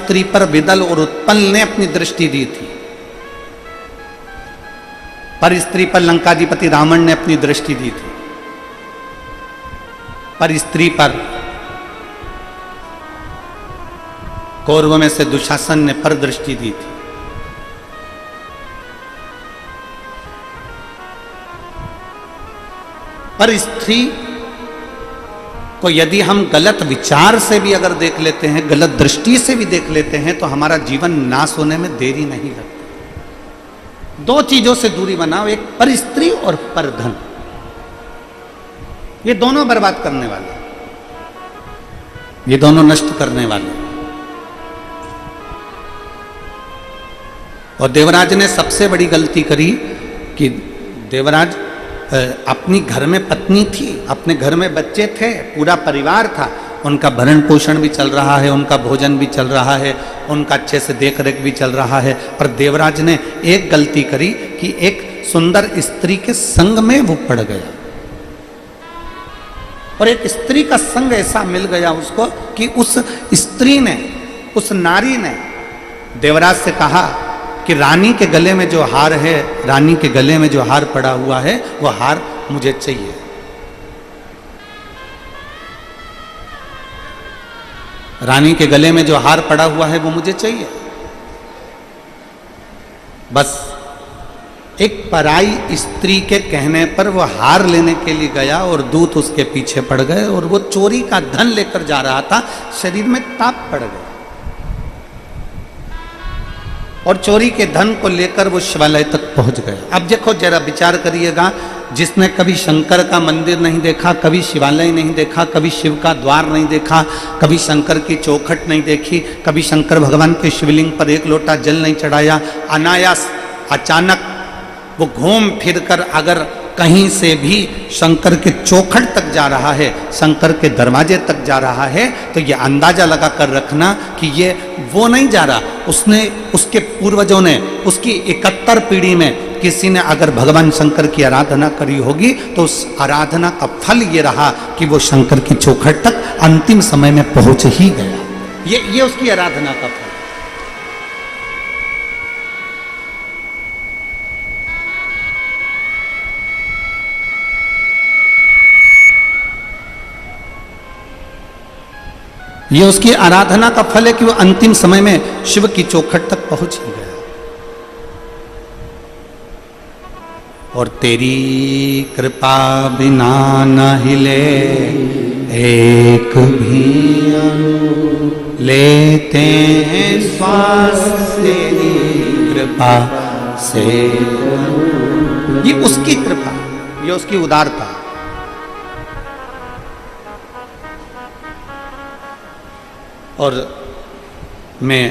स्त्री पर विदल और उत्पल ने अपनी दृष्टि दी थी। पर स्त्री पर लंकाधिपति रावण ने अपनी दृष्टि दी थी। पर स्त्री पर कौरवों में से दुशासन ने पर दृष्टि दी थी। पर स्त्री को यदि हम गलत विचार से भी अगर देख लेते हैं, गलत दृष्टि से भी देख लेते हैं, तो हमारा जीवन नाश होने में देरी नहीं लगती। दो चीजों से दूरी बनाओ, एक पर स्त्री और पर धन। ये दोनों बर्बाद करने वाले, ये दोनों नष्ट करने वाले। और देवराज ने सबसे बड़ी गलती करी कि देवराज अपनी घर में पत्नी थी, अपने घर में बच्चे थे, पूरा परिवार था, उनका भरण पोषण भी चल रहा है, उनका भोजन भी चल रहा है, उनका अच्छे से देख रेख भी चल रहा है। पर देवराज ने एक गलती करी कि एक सुंदर स्त्री के संग में वो पड़ गया। और एक स्त्री का संग ऐसा मिल गया उसको कि उस स्त्री ने, उस नारी ने देवराज से कहा कि रानी के गले में जो हार है, रानी के गले में जो हार पड़ा हुआ है, वो हार मुझे चाहिए। रानी के गले में जो हार पड़ा हुआ है वो मुझे चाहिए। बस एक पराई स्त्री के कहने पर वो हार लेने के लिए गया और दूत उसके पीछे पड़ गए और वो चोरी का धन लेकर जा रहा था। शरीर में ताप पड़ गया और चोरी के धन को लेकर वो शिवालय तक पहुंच गया। अब देखो जरा विचार करिएगा, जिसने कभी शंकर का मंदिर नहीं देखा, कभी शिवालय नहीं देखा, कभी शिव का द्वार नहीं देखा, कभी शंकर की चौखट नहीं देखी, कभी शंकर भगवान के शिवलिंग पर एक लोटा जल नहीं चढ़ाया, अनायास अचानक वो घूम फिर कर अगर कहीं से भी शंकर के चौखट तक जा रहा है, शंकर के दरवाजे तक जा रहा है, तो ये अंदाजा लगा कर रखना कि ये वो नहीं जा रहा, उसने, उसके पूर्वजों ने, उसकी 71 पीढ़ी में किसी ने अगर भगवान शंकर की आराधना करी होगी तो उस आराधना का फल ये रहा कि वो शंकर की चौखट तक अंतिम समय में पहुंच ही गया। ये उसकी आराधना का फल। ये उसकी आराधना का फल है कि वो अंतिम समय में शिव की चौखट तक पहुंच ही गया। और तेरी कृपा बिना न हिले एक भी अणु, लेते हैं श्वास तेरी कृपा से। ये उसकी कृपा, ये उसकी उदारता। और मैं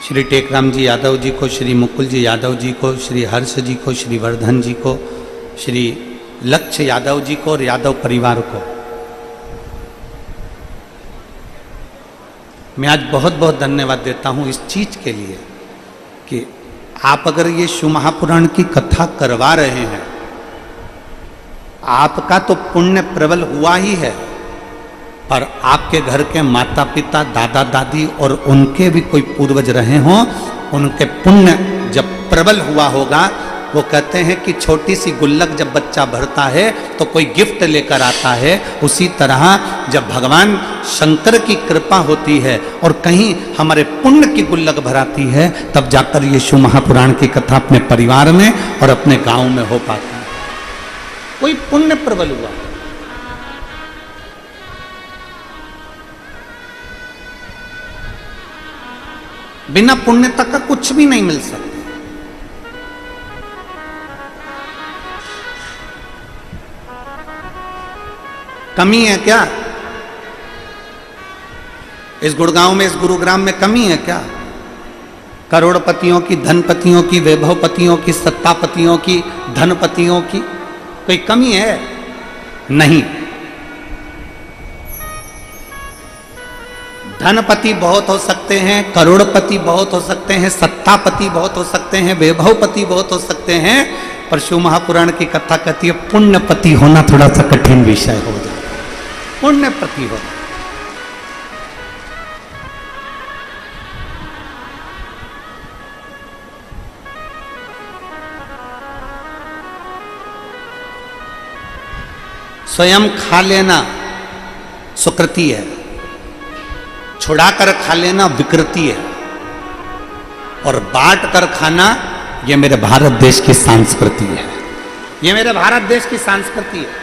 श्री टेकराम जी यादव जी को, श्री मुकुल जी यादव जी को, श्री हर्ष जी को, श्री वर्धन जी को, श्री लक्ष्य यादव जी को और यादव परिवार को मैं आज बहुत बहुत धन्यवाद देता हूँ इस चीज के लिए कि आप अगर ये शिव महापुराण की कथा करवा रहे हैं, आपका तो पुण्य प्रबल हुआ ही है, पर आपके घर के माता पिता, दादा दादी और उनके भी कोई पूर्वज रहे हों, उनके पुण्य जब प्रबल हुआ होगा। वो कहते हैं कि छोटी सी गुल्लक जब बच्चा भरता है तो कोई गिफ्ट लेकर आता है, उसी तरह जब भगवान शंकर की कृपा होती है और कहीं हमारे पुण्य की गुल्लक भराती है, तब जाकर ये शिव महापुराण की कथा अपने परिवार में और अपने गांव में हो पाती है। कोई पुण्य प्रबल हुआ। बिना पुण्यता का कुछ भी नहीं मिल सकता। कमी है क्या इस गुड़गांव में, इस गुरुग्राम में कमी है क्या? करोड़पतियों की, धनपतियों की, वैभवपतियों की, सत्तापतियों की, धनपतियों की कोई कमी है? नहीं। धनपति बहुत हो सकते हैं, करोड़पति बहुत हो सकते हैं, सत्तापति बहुत हो सकते हैं, वैभवपति बहुत हो सकते हैं, पर शिव महापुराण की कथा कहती है पुण्यपति होना थोड़ा सा कठिन विषय हो जाए। पुण्यपति होना, स्वयं खा लेना सुकृति है, छुड़ाकर खा लेना विकृति है, और बांट कर खाना ये मेरे भारत देश की संस्कृति है। ये मेरे भारत देश की संस्कृति है।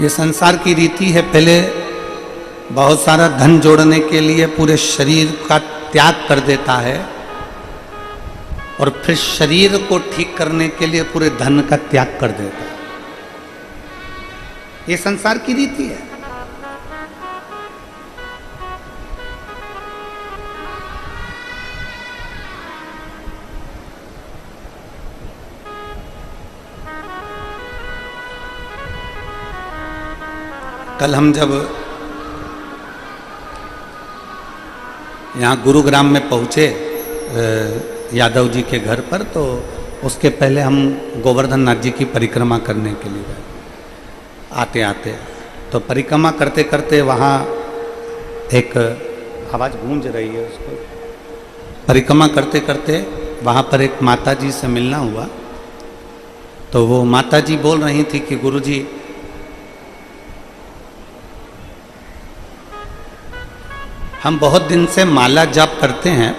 ये संसार की रीति है, पहले बहुत सारा धन जोड़ने के लिए पूरे शरीर का त्याग कर देता है, और फिर शरीर को ठीक करने के लिए पूरे धन का त्याग कर देता है। ये संसार की रीति है। कल हम जब यहाँ गुरुग्राम में पहुँचे यादव जी के घर पर, तो उसके पहले हम गोवर्धन नाथ जी की परिक्रमा करने के लिए गए। आते आते तो परिक्रमा करते करते वहाँ एक आवाज़ गूंज रही है, उसको परिक्रमा करते करते वहाँ पर एक माता जी से मिलना हुआ। तो वो माता जी बोल रही थी कि गुरुजी, हम बहुत दिन से माला जाप करते हैं।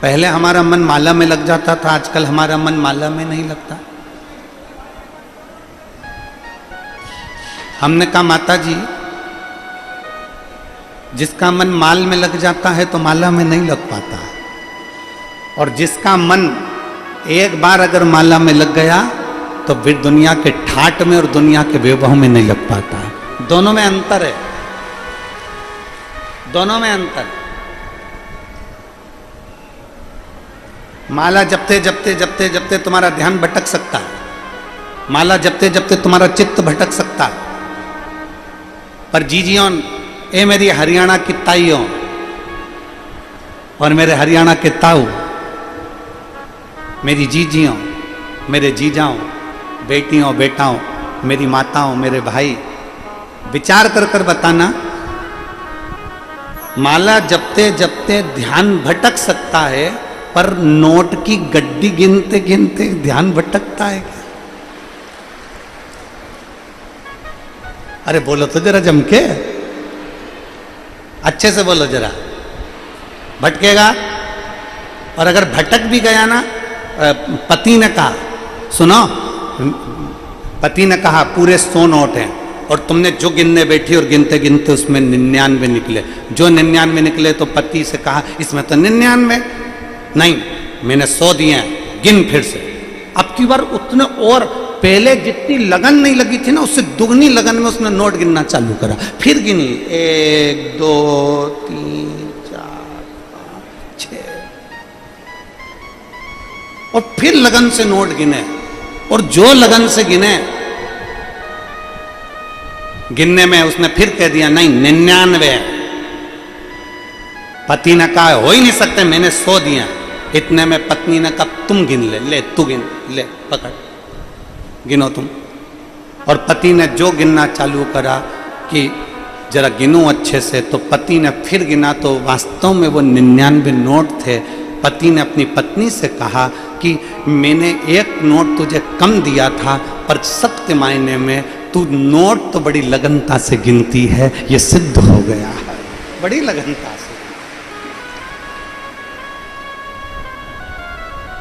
पहले हमारा मन माला में लग जाता था, आजकल हमारा मन माला में नहीं लगता। हमने कहा माता जी, जिसका मन माल में लग जाता है तो माला में नहीं लग पाता, और जिसका मन एक बार अगर माला में लग गया तो फिर दुनिया के ठाट में और दुनिया के वैभव में नहीं लग पाता। दोनों में अंतर है, दोनों में अंतर। माला जपते जपते जपते जपते तुम्हारा ध्यान भटक सकता है, माला जपते जपते तुम्हारा चित्त भटक सकता है। पर जीजियों, ए मेरी हरियाणा की ताइयों और मेरे हरियाणा के ताऊ, मेरी जीजियों, मेरे जीजाओं, बेटियों बेटाओं, मेरी माताओं, मेरे भाई, विचार कर कर बताना, माला जपते जपते ध्यान भटक सकता है, पर नोट की गड्डी गिनते गिनते ध्यान भटकता है क्या? अरे बोलो तो जरा जम के, अच्छे से बोलो जरा। भटकेगा। और अगर भटक भी गया ना, पति ने कहा, सुनो, पति ने कहा पूरे 100 नोट हैं, और तुमने जो गिनने बैठी और गिनते गिनते उसमें 99 निकले। जो 99 निकले तो पति से कहा इसमें तो 99 नहीं, मैंने 100 दिए हैं, गिन फिर से। अब की बार उतने, और पहले जितनी लगन नहीं लगी थी ना, उससे दुगनी लगन में उसने नोट गिनना चालू करा। फिर गिनी 1 2 3 4 5 6, और फिर लगन से नोट गिने, और जो लगन से गिने, गिनने में उसने फिर कह दिया नहीं 99। पति ने कहा हो ही नहीं सकते, मैंने 100 दिया। इतने में पत्नी ने कहा तुम गिन ले, ले तू गिन, ले पकड़, गिनो तुम। और पति ने जो गिनना चालू करा कि जरा गिनो अच्छे से, तो पति ने फिर गिना तो वास्तव में वो 99 नोट थे। पति ने अपनी पत्नी से कहा कि मैंने 1 नोट तुझे कम दिया था, पर सत्य मायने में तू नोट तो बड़ी लगनता से गिनती है, ये सिद्ध हो गया है, बड़ी लगनता से।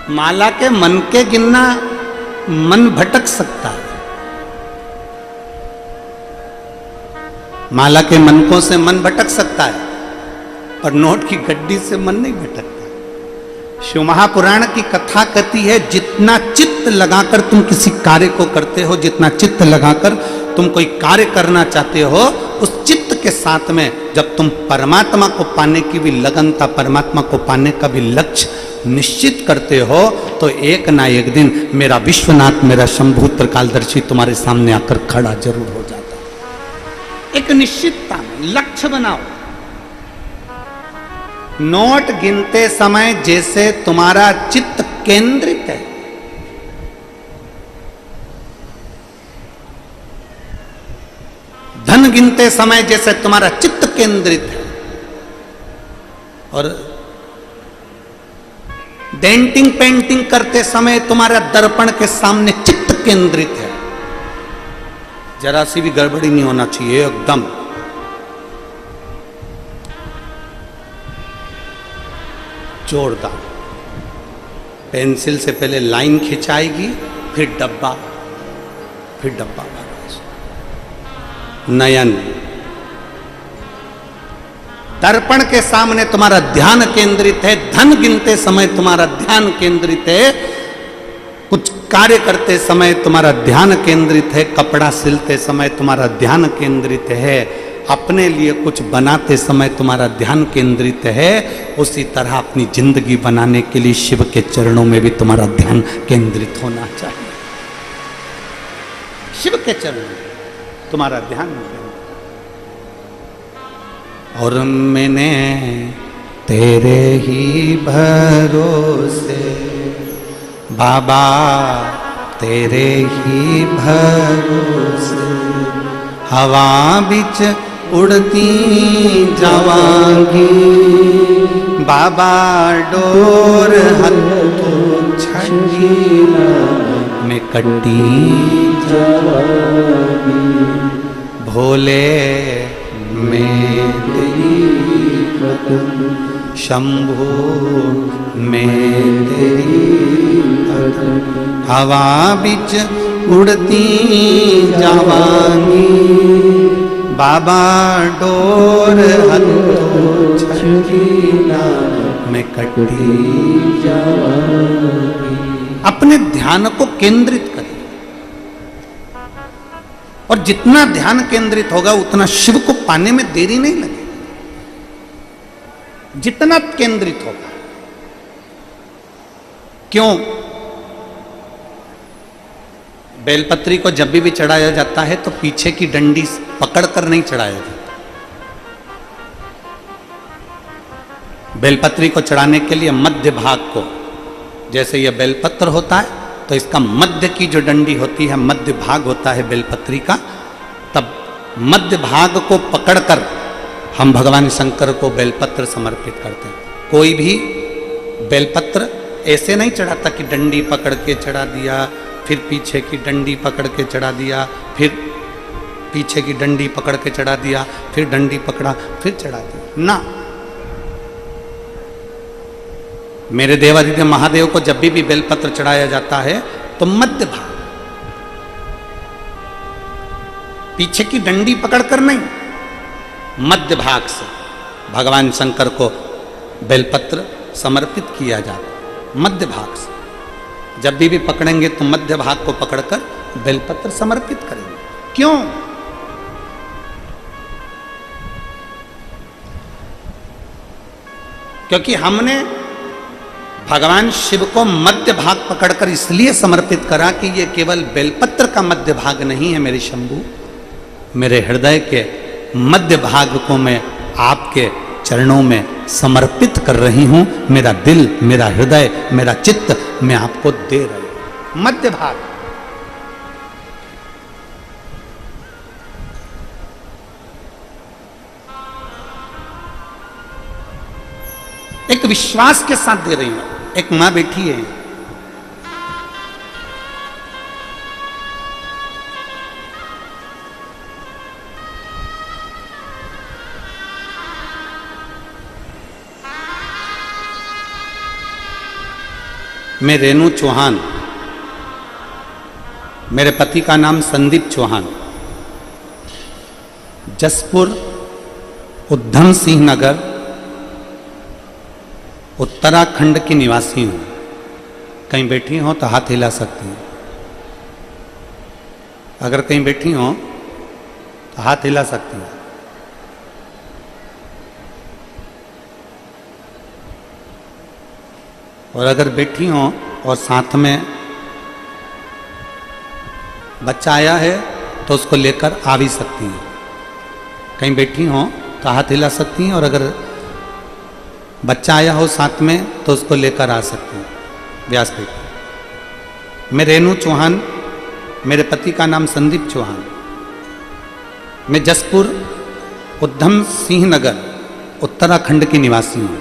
माला के मन के गिनना, मन भटक सकता है। माला के मनकों से मन भटक सकता है, पर नोट की गड्डी से मन नहीं भटकता। शिव महापुराण की कथा कहती है, जितना चित्त लगाकर तुम किसी कार्य को करते हो, जितना चित्त लगाकर तुम कोई कार्य करना चाहते हो, उस चित्त के साथ में जब तुम परमात्मा को पाने की भी लगनता, परमात्मा को पाने का भी लक्ष्य निश्चित करते हो, तो एक ना एक दिन मेरा विश्वनाथ, मेरा शंभु त्रिकालदर्शी तुम्हारे सामने आकर खड़ा जरूर हो जाता है। एक निश्चितता में लक्ष्य बनाओ। नोट गिनते समय जैसे तुम्हारा चित्त केंद्रित है, गिनते समय जैसे तुम्हारा चित्त केंद्रित है, और डेंटिंग पेंटिंग करते समय तुम्हारा दर्पण के सामने चित्त केंद्रित है, जरा सी भी गड़बड़ी नहीं होना चाहिए, एकदम जोरदार। पेंसिल से पहले लाइन खिंचाएगी, फिर डब्बा, फिर डब्बा। नयन, दर्पण के सामने तुम्हारा ध्यान केंद्रित है, धन गिनते समय तुम्हारा ध्यान केंद्रित है, कुछ कार्य करते समय तुम्हारा ध्यान केंद्रित है, कपड़ा सिलते समय तुम्हारा ध्यान केंद्रित है, अपने लिए कुछ बनाते समय तुम्हारा ध्यान केंद्रित है। उसी तरह अपनी जिंदगी बनाने के लिए शिव के चरणों में भी तुम्हारा ध्यान केंद्रित होना चाहिए। शिव के चरणों में तुम्हारा ध्यान, और मैंने तेरे ही भरोसे बाबा, तेरे ही भरोसे हवा बिच उड़ती जावांगी, बाबा डोर हथों छड़ी में कटी जावांगी, भोले में तेरी कदम, शंभू में तेरी कदम, हवा बिच उड़ती जावांगी, बाबा डोर हथों छड़ीला में कटी जावांगी। अपने ध्यान को केंद्रित करें, और जितना ध्यान केंद्रित होगा उतना शिव को पाने में देरी नहीं लगेगी। जितना केंद्रित होगा, क्यों? बेलपत्री को जब भी चढ़ाया जाता है तो पीछे की डंडी पकड़कर नहीं चढ़ाया जाता। बेलपत्री को चढ़ाने के लिए मध्य भाग को, जैसे यह बेलपत्र होता है तो इसका मध्य की जो डंडी होती है, मध्य भाग होता है बेलपत्री का, तब मध्य भाग को पकड़कर हम भगवान शंकर को बेलपत्र समर्पित करते हैं। कोई भी बेलपत्र ऐसे नहीं चढ़ाता कि डंडी पकड़ के चढ़ा दिया, फिर पीछे की डंडी पकड़ के चढ़ा दिया, फिर पीछे की डंडी पकड़ के चढ़ा दिया, फिर डंडी पकड़ा, फिर चढ़ा दिया ना। मेरे देवादिदेव महादेव को जब भी बेलपत्र चढ़ाया जाता है तो मध्य भाग, पीछे की डंडी पकड़कर नहीं, मध्य भाग से भगवान शंकर को बेलपत्र समर्पित किया जाता। मध्य भाग से जब भी पकड़ेंगे तो मध्य भाग को पकड़कर बेलपत्र समर्पित करेंगे। क्यों? क्योंकि हमने भगवान शिव को मध्य भाग पकड़कर इसलिए समर्पित करा कि ये केवल बेलपत्र का मध्य भाग नहीं है मेरे शंभू, मेरे हृदय के मध्य भाग को मैं आपके चरणों में समर्पित कर रही हूं। मेरा दिल, मेरा हृदय, मेरा चित्त मैं आपको दे रही हूं। मध्य भाग, एक विश्वास के साथ दे रही हूं। एक मां बैठी है, मैं रेणु चौहान, मेरे पति का नाम संदीप चौहान, जसपुर उधम सिंह नगर उत्तराखंड की निवासी हूं। कहीं बैठी हो तो हाथ हिला सकती हैं। अगर कहीं बैठी हो तो हाथ हिला सकती हैं। और अगर बैठी हो और साथ में बच्चा आया है तो उसको लेकर आ भी सकती हैं। कहीं बैठी हो तो हाथ हिला सकती हैं, और अगर बच्चा आया हो साथ में तो उसको लेकर आ सकती हैं। व्यासपीठ। मैं रेणु चौहान, मेरे पति का नाम संदीप चौहान। मैं जसपुर उधम सिंह नगर उत्तराखंड की निवासी हूँ।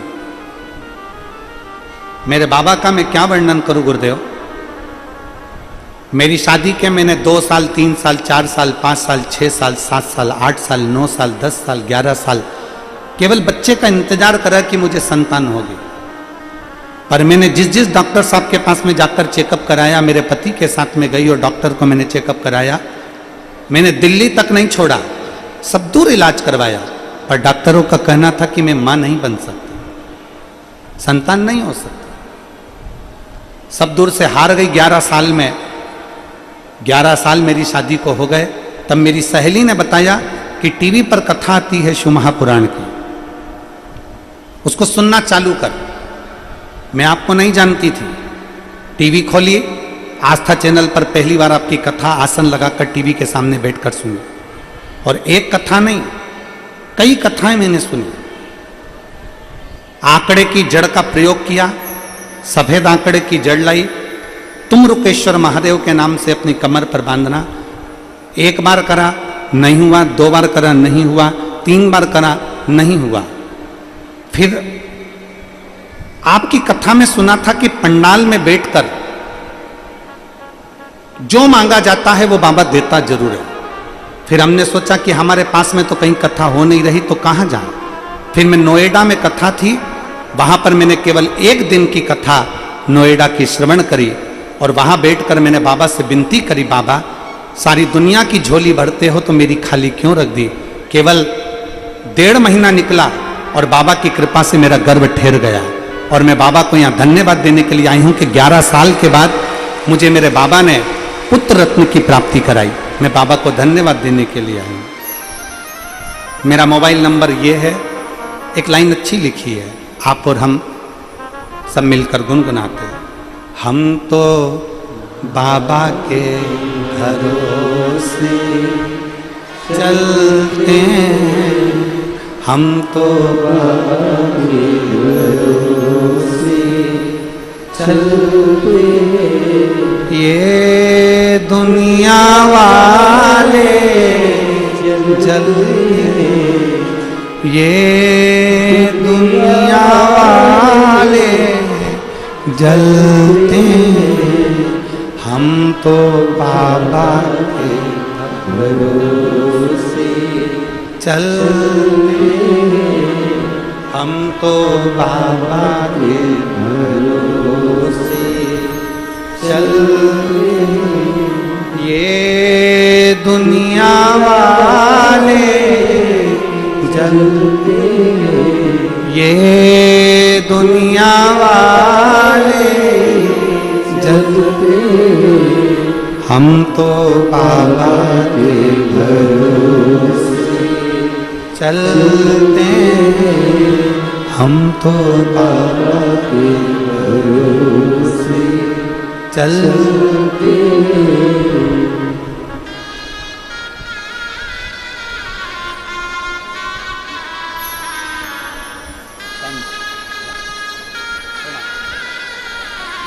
मेरे बाबा का मैं क्या वर्णन करूँ गुरुदेव। मेरी शादी के मैंने 2 साल, 3 साल, 4 साल, 5 साल, 6 साल, 7 साल, 8 साल, 9 साल, 10 साल, 11 साल केवल बच्चे का इंतजार करा कि मुझे संतान होगी। पर मैंने जिस डॉक्टर साहब के पास में जाकर चेकअप कराया, मेरे पति के साथ में गई और डॉक्टर को मैंने चेकअप कराया। मैंने दिल्ली तक नहीं छोड़ा, सब दूर इलाज करवाया, पर डॉक्टरों का कहना था कि मैं मां नहीं बन सकती, संतान नहीं हो सकती। सब दूर से हार गई। 11 साल में 11 साल मेरी शादी को हो गए। तब मेरी सहेली ने बताया कि टीवी पर कथा आती है शिव महापुराण की, उसको सुनना चालू कर। मैं आपको नहीं जानती थी। टीवी खोलिए, आस्था चैनल पर पहली बार आपकी कथा आसन लगाकर टीवी के सामने बैठकर सुनी। और एक कथा नहीं, कई कथाएं मैंने सुनी। आंकड़े की जड़ का प्रयोग किया, सफेद आंकड़े की जड़ लाई, तुम रुकेश्वर महादेव के नाम से अपनी कमर पर बांधना। 1 बार करा नहीं हुआ, 2 बार करा नहीं हुआ, 3 बार करा नहीं हुआ। फिर आपकी कथा में सुना था कि पंडाल में बैठकर जो मांगा जाता है वो बाबा देता जरूर है। फिर हमने सोचा कि हमारे पास में तो कहीं कथा हो नहीं रही तो कहां जाएं। फिर मैं नोएडा में कथा थी, वहां पर मैंने केवल 1 दिन की कथा नोएडा की श्रवण करी और वहां बैठकर मैंने बाबा से विनती करी, बाबा सारी दुनिया की झोली भरते हो तो मेरी खाली क्यों रख दी। केवल 1.5 महीना निकला और बाबा की कृपा से मेरा गर्भ ठहर गया। और मैं बाबा को यहाँ धन्यवाद देने के लिए आई हूँ कि 11 साल के बाद मुझे मेरे बाबा ने पुत्र रत्न की प्राप्ति कराई। मैं बाबा को धन्यवाद देने के लिए आई हूँ। मेरा मोबाइल नंबर ये है। एक लाइन अच्छी लिखी है, आप और हम सब मिलकर गुनगुनाते हैं। हम तो बाबा के भरोसे चलते हैं, हम तो बाबा के भरोसे चलते हैं। ये दुनिया वाले जलते हैं, ये दुनिया वाले जलते हैं, हम तो बाबा के भरोसे चलते हैं, हम तो बाबा के भरोसे चलते हैं। ये दुनिया वाले जलते हैं, ये दुनिया वाले जलते हैं, हम तो बाबा के भरोसे चलते हैं, हम तो बाबा के भरोसे चलते हैं।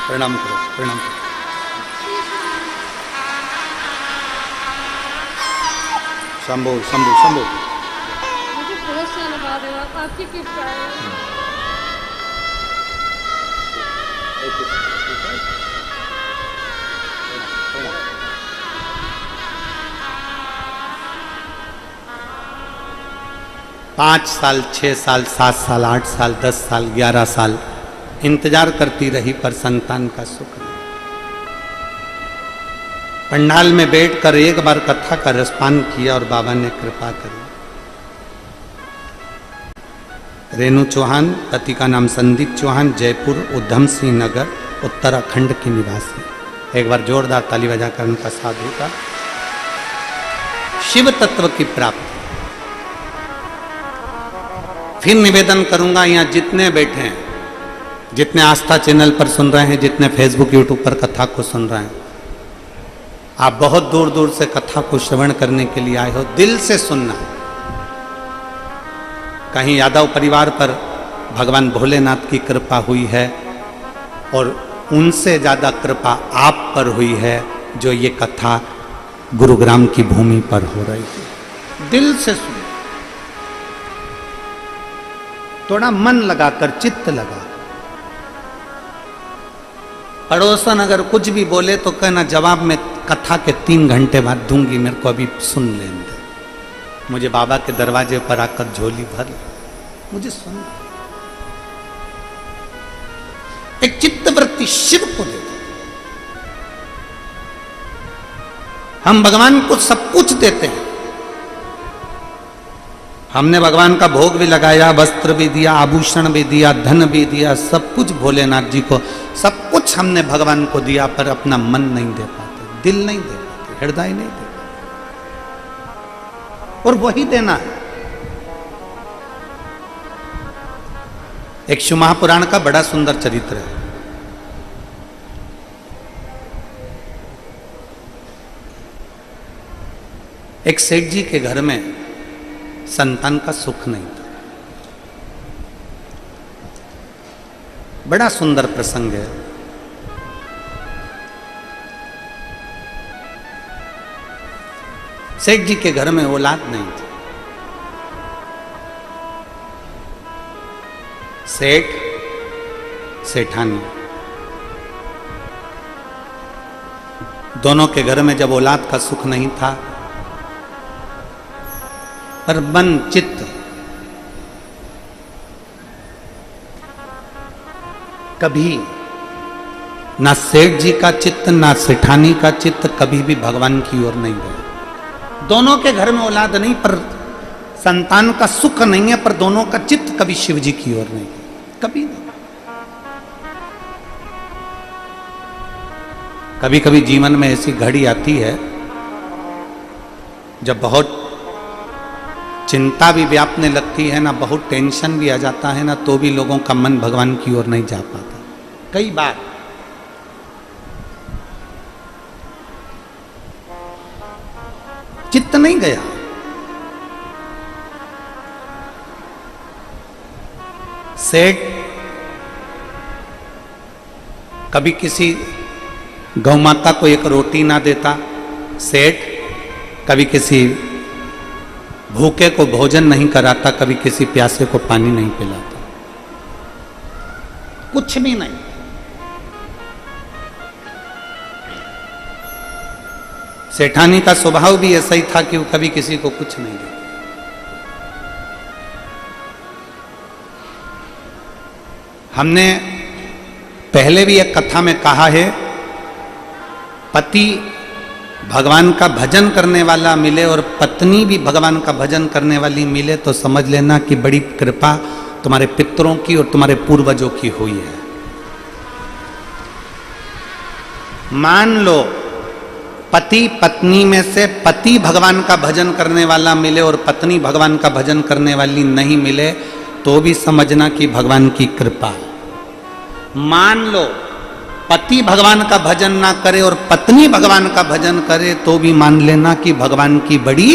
प्रणाम करो, प्रणाम करो। शंभो शंभो शंभो। मुझे पुरस्कार लगा दो, आपकी कृपा है। पाँच साल, 6 साल, 7 साल, 8 साल, 10 साल, 11 साल इंतजार करती रही पर संतान का सुख नहीं। पंडाल में बैठकर 1 बार कथा का रसपान किया और बाबा ने कृपा करी। रेणु चौहान, पति का नाम संदीप चौहान, जयपुर उधम सिंह नगर उत्तराखंड की निवासी। एक बार जोरदार ताली बजाकर उनका साधु का शिव तत्व की प्राप्ति। फिर निवेदन करूंगा, यहाँ जितने बैठे हैं, जितने आस्था चैनल पर सुन रहे हैं, जितने फेसबुक यूट्यूब पर कथा को सुन रहे हैं, आप बहुत दूर दूर से कथा को श्रवण करने के लिए आए हो। दिल से सुनना। कहीं यादव परिवार पर भगवान भोलेनाथ की कृपा हुई है और उनसे ज्यादा कृपा आप पर हुई है, जो ये कथा गुरुग्राम की भूमि पर हो रही है। दिल से सुनो, थोड़ा मन लगाकर, चित्त लगा। पड़ोसन अगर कुछ भी बोले तो कहना जवाब में कथा के 3 घंटे बाद दूंगी, मेरे को अभी सुन लेने दे। मुझे बाबा के दरवाजे पर आकर झोली भर, मुझे सुन। एक चित्तवृत्ति शिव को दे दो। हम भगवान को सब कुछ देते हैं। हमने भगवान का भोग भी लगाया, वस्त्र भी दिया, आभूषण भी दिया, धन भी दिया, सब कुछ भोलेनाथ जी को, सब कुछ हमने भगवान को दिया, पर अपना मन नहीं दे पाते, दिल नहीं दे पाते, हृदय नहीं दे पाते। और वही देना है। एक शिव महापुराण का बड़ा सुंदर चरित्र है। एक सेठ जी के घर में संतान का सुख नहीं था। बड़ा सुंदर प्रसंग है। सेठ जी के घर में औलाद नहीं थी। सेठ, सेठानी, दोनों के घर में जब औलाद का सुख नहीं था, पर मन चित्त कभी ना सेठ जी का चित्त ना सेठानी का चित्त कभी भी भगवान की ओर नहीं गया। दोनों के घर में औलाद नहीं, पर संतान का सुख नहीं है, पर दोनों का चित्त कभी शिव जी की ओर नहीं गया, कभी नहीं। कभी कभी जीवन में ऐसी घड़ी आती है जब बहुत चिंता भी व्यापने लगती है ना, बहुत टेंशन भी आ जाता है ना, तो भी लोगों का मन भगवान की ओर नहीं जा पाता। कई बार चित्त नहीं गया। सेठ कभी किसी गौ माता को एक रोटी ना देता, सेठ कभी किसी भूखे को भोजन नहीं कराता, कभी किसी प्यासे को पानी नहीं पिलाता, कुछ भी नहीं। सेठानी का स्वभाव भी ऐसा ही था कि वो कभी किसी को कुछ नहीं देता। हमने पहले भी एक कथा में कहा है, पति भगवान का भजन करने वाला मिले और पत्नी भी भगवान का भजन करने वाली मिले तो समझ लेना कि बड़ी कृपा तुम्हारे पितरों की और तुम्हारे पूर्वजों की हुई है। मान लो पति पत्नी में से पति भगवान का भजन करने वाला मिले और पत्नी भगवान का भजन करने वाली नहीं मिले तो भी समझना कि भगवान की कृपा। मान लो पति भगवान का भजन ना करे और पत्नी भगवान का भजन करे तो भी मान लेना कि भगवान की बड़ी,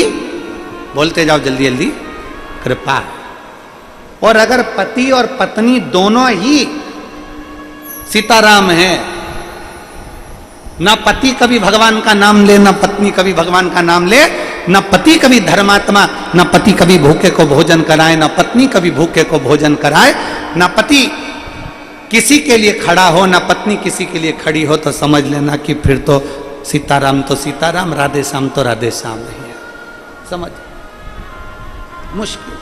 बोलते जाओ जल्दी जल्दी, कृपा। और अगर पति और पत्नी दोनों ही सीताराम है, ना पति कभी भगवान का नाम ले, ना पत्नी कभी भगवान का नाम ले, ना पति कभी धर्मात्मा, ना पति कभी भूखे को भोजन कराए, ना पत्नी कभी भूखे को भोजन कराए, ना पति किसी के लिए खड़ा हो, ना पत्नी किसी के लिए खड़ी हो, तो समझ लेना कि फिर तो सीताराम तो सीताराम, राधे श्याम तो राधे श्याम नहीं है। समझ मुश्किल।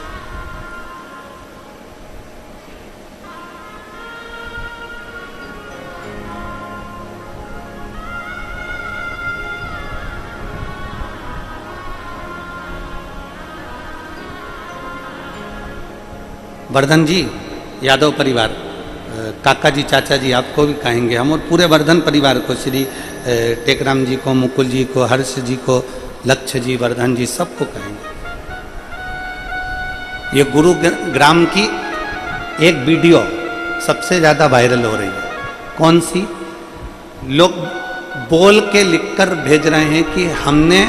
वर्धन जी, यादव परिवार, काका जी, चाचा जी, आपको भी कहेंगे हम, और पूरे वर्धन परिवार को, श्री टेकराम जी को, मुकुल जी को, हर्ष जी को, लक्ष्य जी, वर्धन जी, सबको कहेंगे। ये गुरुग्राम की एक वीडियो सबसे ज़्यादा वायरल हो रही है। कौन सी? लोग बोल के लिखकर भेज रहे हैं कि हमने,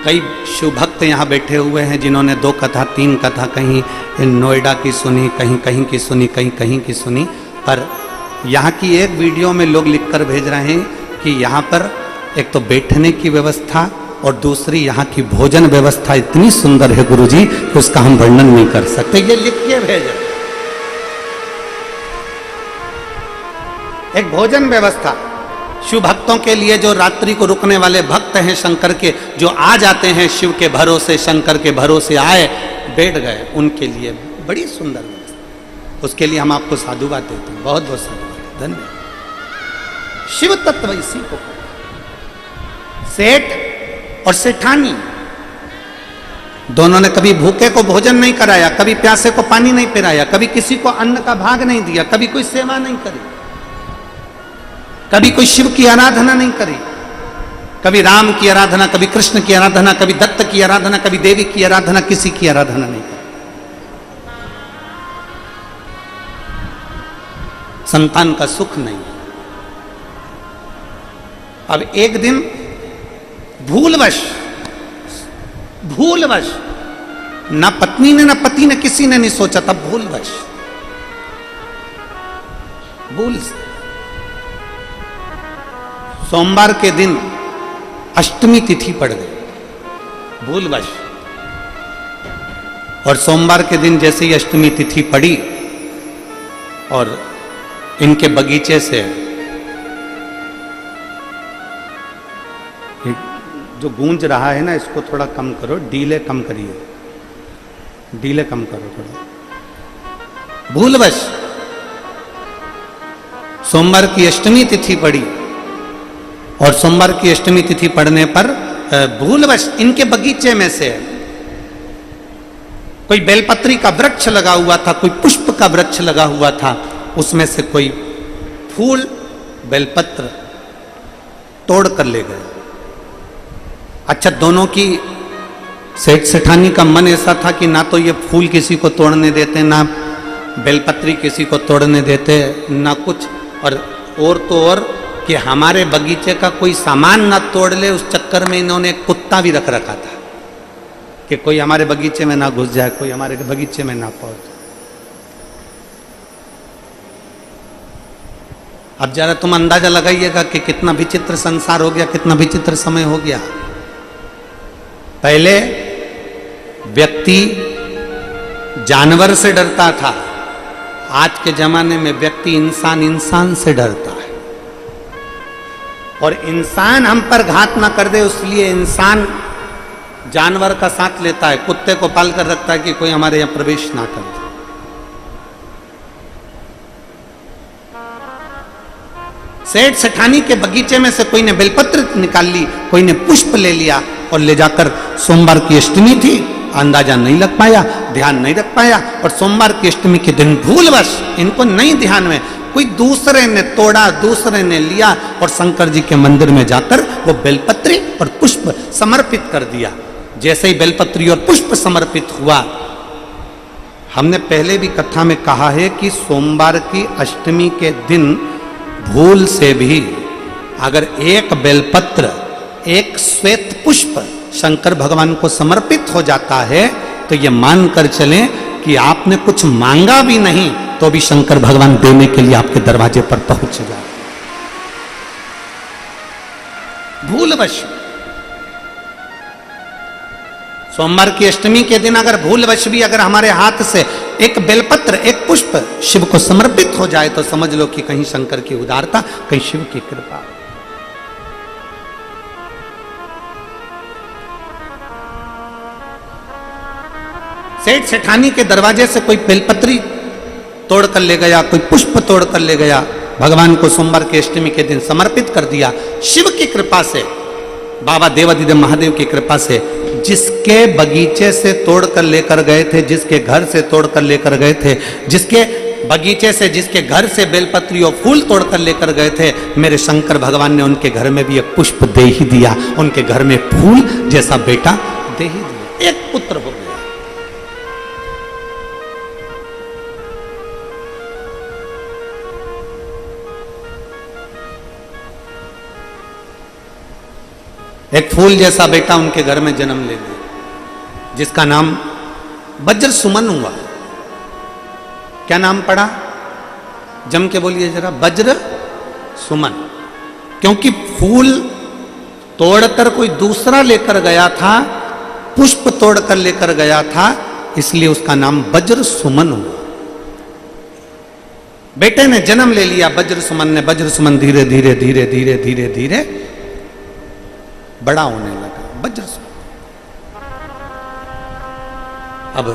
कई शिव भक्त यहाँ बैठे हुए हैं जिन्होंने 2 कथा 3 कथा, कहीं नोएडा की सुनी, कहीं कहीं की सुनी, कहीं कहीं की सुनी, पर यहाँ की एक वीडियो में लोग लिखकर भेज रहे हैं कि यहाँ पर एक तो बैठने की व्यवस्था, और दूसरी यहाँ की भोजन व्यवस्था इतनी सुंदर है गुरुजी कि उसका हम वर्णन नहीं कर सकते। ये लिखिए भेजो। एक भोजन व्यवस्था शिव भक्तों के लिए, जो रात्रि को रुकने वाले भक्त हैं शंकर के, जो आ जाते हैं शिव के भरोसे, शंकर के भरोसे आए, बैठ गए, उनके लिए बड़ी सुंदर व्यवस्था। उसके लिए हम आपको साधुवाद देते हैं, बहुत बहुत साधुवाद, धन्यवाद। शिव तत्व इसी को सेठ और सेठानी दोनों ने कभी भूखे को भोजन नहीं कराया, कभी प्यासे को पानी नहीं पिलाया, कभी किसी को अन्न का भाग नहीं दिया, कभी कोई सेवा नहीं करी, कभी कोई शिव की आराधना नहीं करी, कभी राम की आराधना, कभी कृष्ण की आराधना, कभी दत्त की आराधना, कभी देवी की आराधना, किसी की आराधना नहीं करी। संतान का सुख नहीं। अब एक दिन भूलवश ना पत्नी ने, ना पति ने, किसी ने नहीं सोचा था, भूल से सोमवार के दिन अष्टमी तिथि पड़ गई, भूलवश। और सोमवार के दिन जैसे ही अष्टमी तिथि पड़ी और इनके बगीचे से जो गूंज रहा है ना, इसको थोड़ा कम करो, डीले कम करिए, डीले कम करो थोड़ा। भूलवश सोमवार की अष्टमी तिथि पड़ी और सोमवार की अष्टमी तिथि पड़ने पर भूलवश इनके बगीचे में से कोई बेलपत्री का वृक्ष लगा हुआ था, कोई पुष्प का वृक्ष लगा हुआ था, उसमें से कोई फूल बेलपत्र तोड़ कर ले गए। अच्छा, दोनों की सेठ सेठानी का मन ऐसा था कि ना तो ये फूल किसी को तोड़ने देते, ना बेलपत्री किसी को तोड़ने देते, ना कुछ, और तो और कि हमारे बगीचे का कोई सामान ना तोड़ ले, उस चक्कर में इन्होंने एक कुत्ता भी रख रखा था कि कोई हमारे बगीचे में ना घुस जाए, कोई हमारे बगीचे में ना पहुंचे। अब जरा तुम अंदाजा लगाइएगा कि कितना विचित्र संसार हो गया, कितना विचित्र समय हो गया। पहले व्यक्ति जानवर से डरता था, आज के जमाने में व्यक्ति इंसान से डरता है। और इंसान हम पर घात ना कर दे, इसलिए इंसान जानवर का साथ लेता है, कुत्ते को पाल कर रखता है कि कोई हमारे यहां प्रवेश ना कर दे। सेठ सेठानी के बगीचे में से कोई ने बेलपत्र निकाल ली, कोई ने पुष्प ले लिया और ले जाकर, सोमवार की अष्टमी थी, अंदाजा नहीं लग पाया, ध्यान नहीं रख पाया, और सोमवार की अष्टमी के दिन भूलवश, इनको नहीं ध्यान में, कोई दूसरे ने तोड़ा, दूसरे ने लिया और शंकर जी के मंदिर में जाकर वो बेलपत्री और पुष्प समर्पित कर दिया। जैसे ही बेलपत्री और पुष्प समर्पित हुआ, हमने पहले भी कथा में कहा है कि सोमवार की अष्टमी के दिन भूल से भी अगर एक बेलपत्र, एक श्वेत पुष्प शंकर भगवान को समर्पित हो जाता है, तो ये मानकर चलें कि आपने कुछ मांगा भी नहीं तो भी शंकर भगवान देने के लिए आपके दरवाजे पर पहुंच जाए। भूलवश सोमवार की अष्टमी के दिन अगर भूलवश भी अगर हमारे हाथ से एक बेलपत्र, एक पुष्प शिव को समर्पित हो जाए, तो समझ लो कि कहीं शंकर की उदारता, कहीं शिव की कृपा। सेठ सेठानी के दरवाजे से कोई बेलपत्री तोड़ कर ले गया, कोई पुष्प तोड़ कर ले गया, भगवान को सोमवार की अष्टमी के दिन समर्पित कर दिया। शिव की कृपा से, बाबा देवादिदेव महादेव की कृपा से, जिसके बगीचे से तोड़ कर लेकर गए थे, जिसके घर से तोड़ कर लेकर गए थे, जिसके बगीचे से, जिसके घर से बेलपत्री और फूल तोड़ कर लेकर गए थे, मेरे शंकर भगवान ने उनके घर में भी एक पुष्प दे ही दिया, उनके घर में फूल जैसा बेटा दे ही दिया, एक पुत्र हो गया। एक फूल जैसा बेटा उनके घर में जन्म ले लिया, जिसका नाम वज्र सुमन हुआ। क्या नाम पड़ा? जम के बोलिए जरा, वज्र सुमन। क्योंकि फूल तोड़कर कोई दूसरा लेकर गया था, पुष्प तोड़कर लेकर गया था, इसलिए उसका नाम वज्र सुमन हुआ। बेटे ने जन्म ले लिया वज्र सुमन ने, वज्र सुमन धीरे धीरे धीरे धीरे धीरे धीरे बड़ा होने लगा वज्र सुमन। अब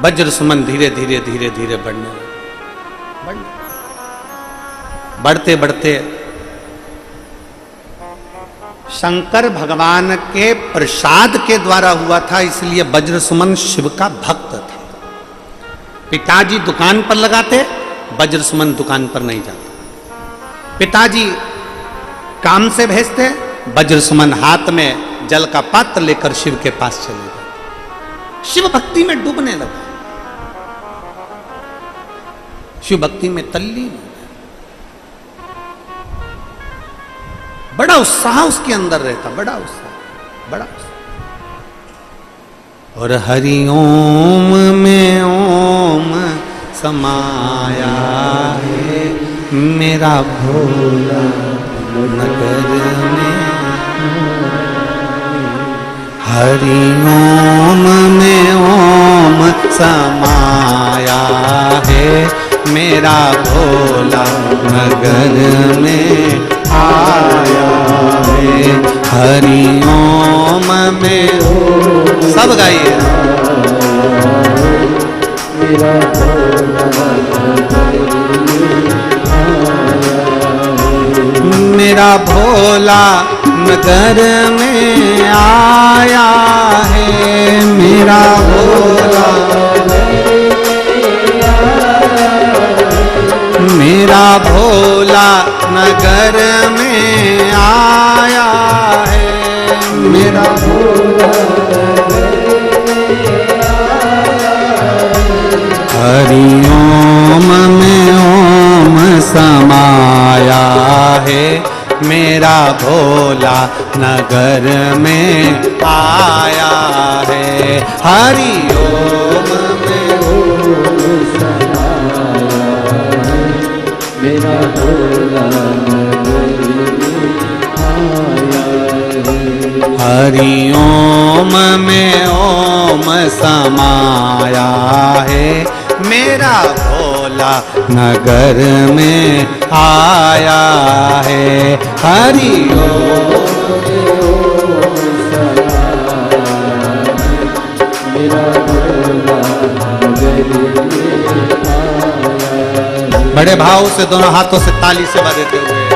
वज्र सुमन धीरे धीरे धीरे धीरे बढ़ने लगा, बढ़ते बढ़ते शंकर भगवान के प्रसाद के द्वारा हुआ था, इसलिए वज्र सुमन शिव का भक्त था। पिताजी दुकान पर लगाते, वज्र सुमन दुकान पर नहीं जाता। पिताजी काम से भेजते, वज्र सुमन हाथ में जल का पात्र लेकर शिव के पास चले गए। शिव भक्ति में डूबने लगा, शिव भक्ति में तल्लीन। बड़ा उत्साह उसके अंदर रहता, बड़ा उत्साह, बड़ा उत्साह। और हरि ओम में ओम समाया है मेरा भोला नगर में। हरि ओम में ओम समाया है मेरा भोला नगर में आया है। हरि ओम में ओम, सब गाइए। मेरा भोला नगर में आया है, मेरा भोला, मेरा भोला नगर में आया है, मेरा भोला। हरि ओम में ओम समाया है मेरा भोला नगर में आया है। हरि ओम में ओम समाया है मेरा भोला नगर में आया है। हरि ओम में ओम समाया है मेरा भोला नगर में आया है। हरि ओम में ओम समाया है मेरा भोला नगर में आया है। बड़े भाव से दोनों हाथों से ताली से बजाते हुए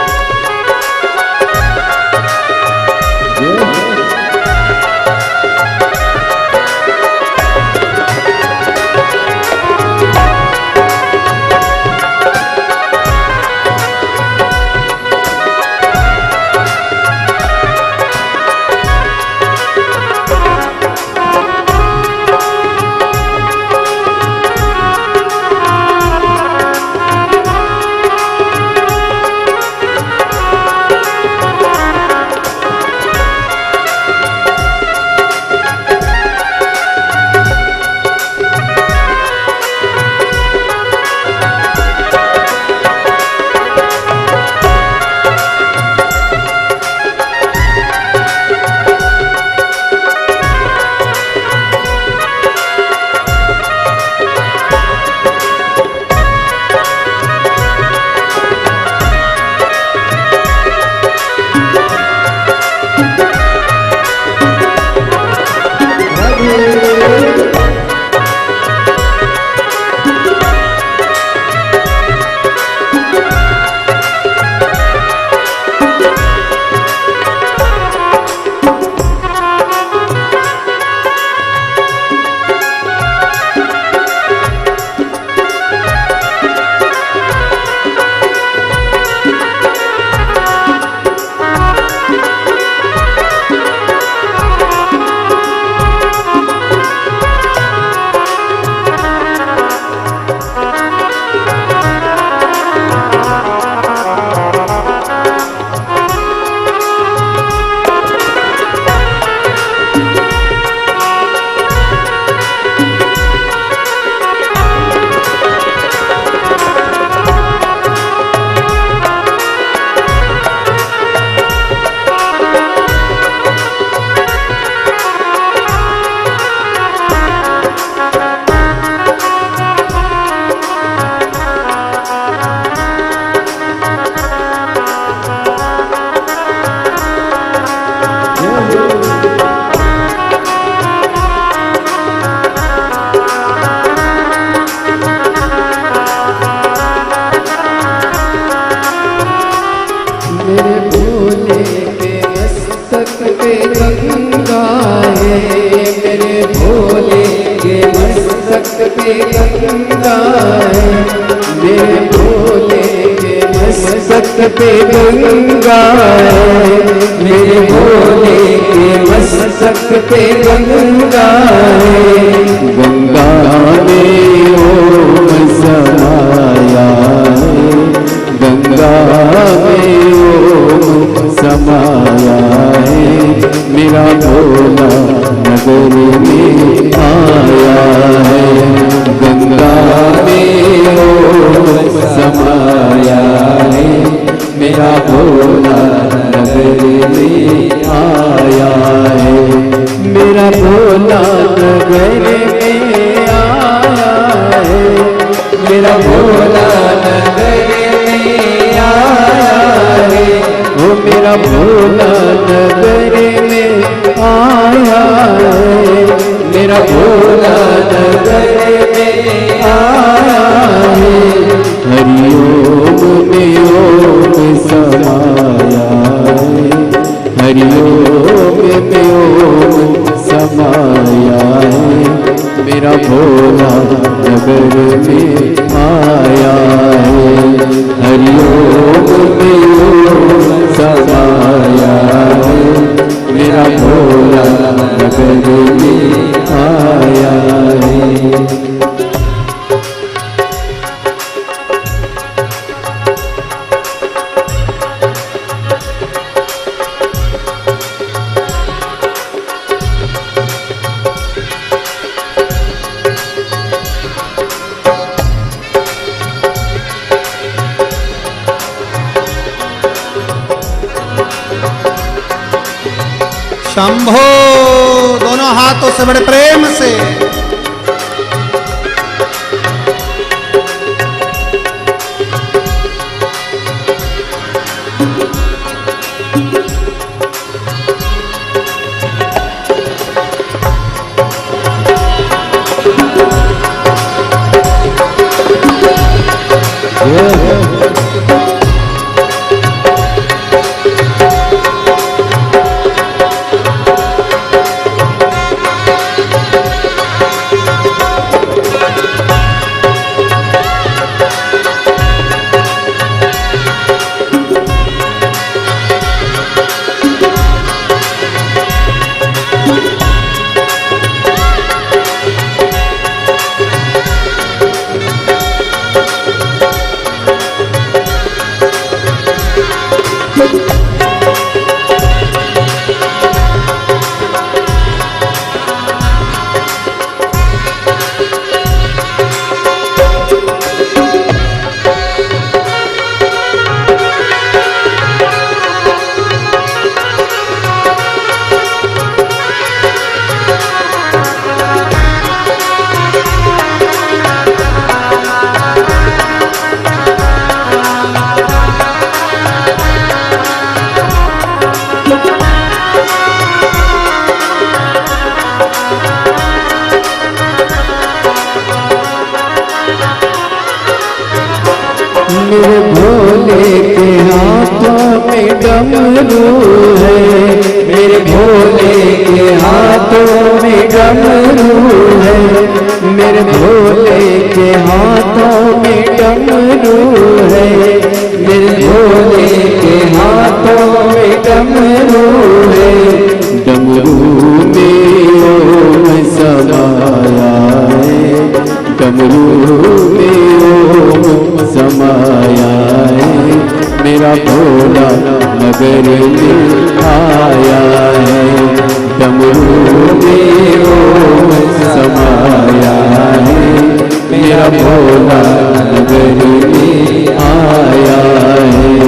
के गंगा है, मेरे भोले के मस्तक पे गंगा है, मेरे भोले के मस्तक पे गंगा है। गंगा में ओम समाया है, गंगा में ओम समाया है, मेरा भोला नगर में आया है। गंगा में ओम समाया है, मेरा भोला नगर में आया है, मेरा भोला नगर में आया है, मेरा भोला नगर में आया है, वो मेरा भोला नगर में आया है, मेरा भोला नगर में आया है। हरिओम में ओम समाया है, हरिओम में ओम समाया है, मेरा भोला नगर में आया है। हरिओम में ओम समाया है, मेरा भोला नगर में आया है। शंभो, दोनों हाथों से बड़े प्रेम से। मेरे भोले के हाथों में डमरू है, मेरे भोले के हाथों में डमरू है, मेरे भोले के हाथों में डमरू है, मेरे भोले के हाथों में डमरू है। डमरू में ओम समाया है, डमरू में ओम समाया है, मेरा भोला नगर में आया है। डमरू में ओम समाया है, मेरा भोला नगर में आया है।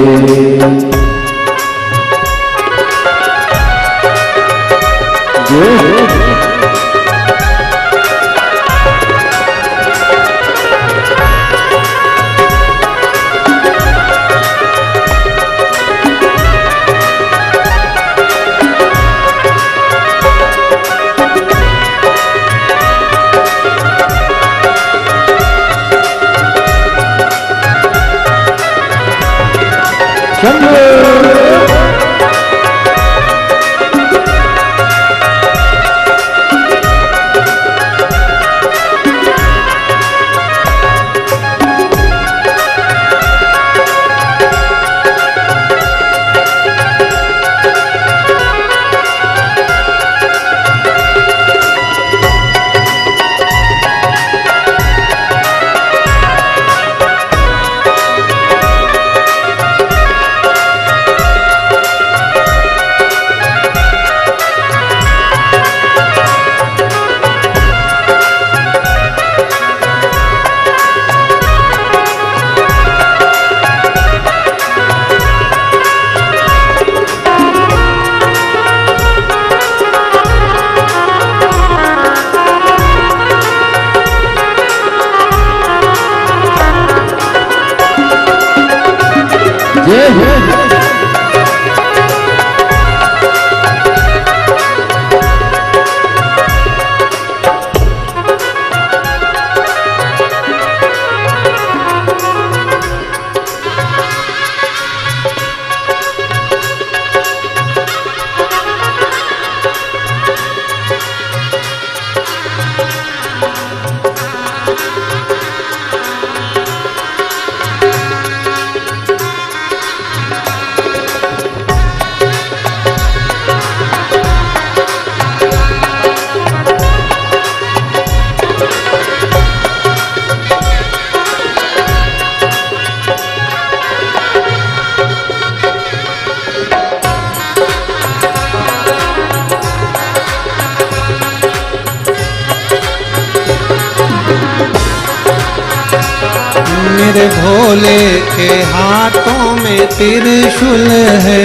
मेरे भोले के हाथों में त्रिशूल है,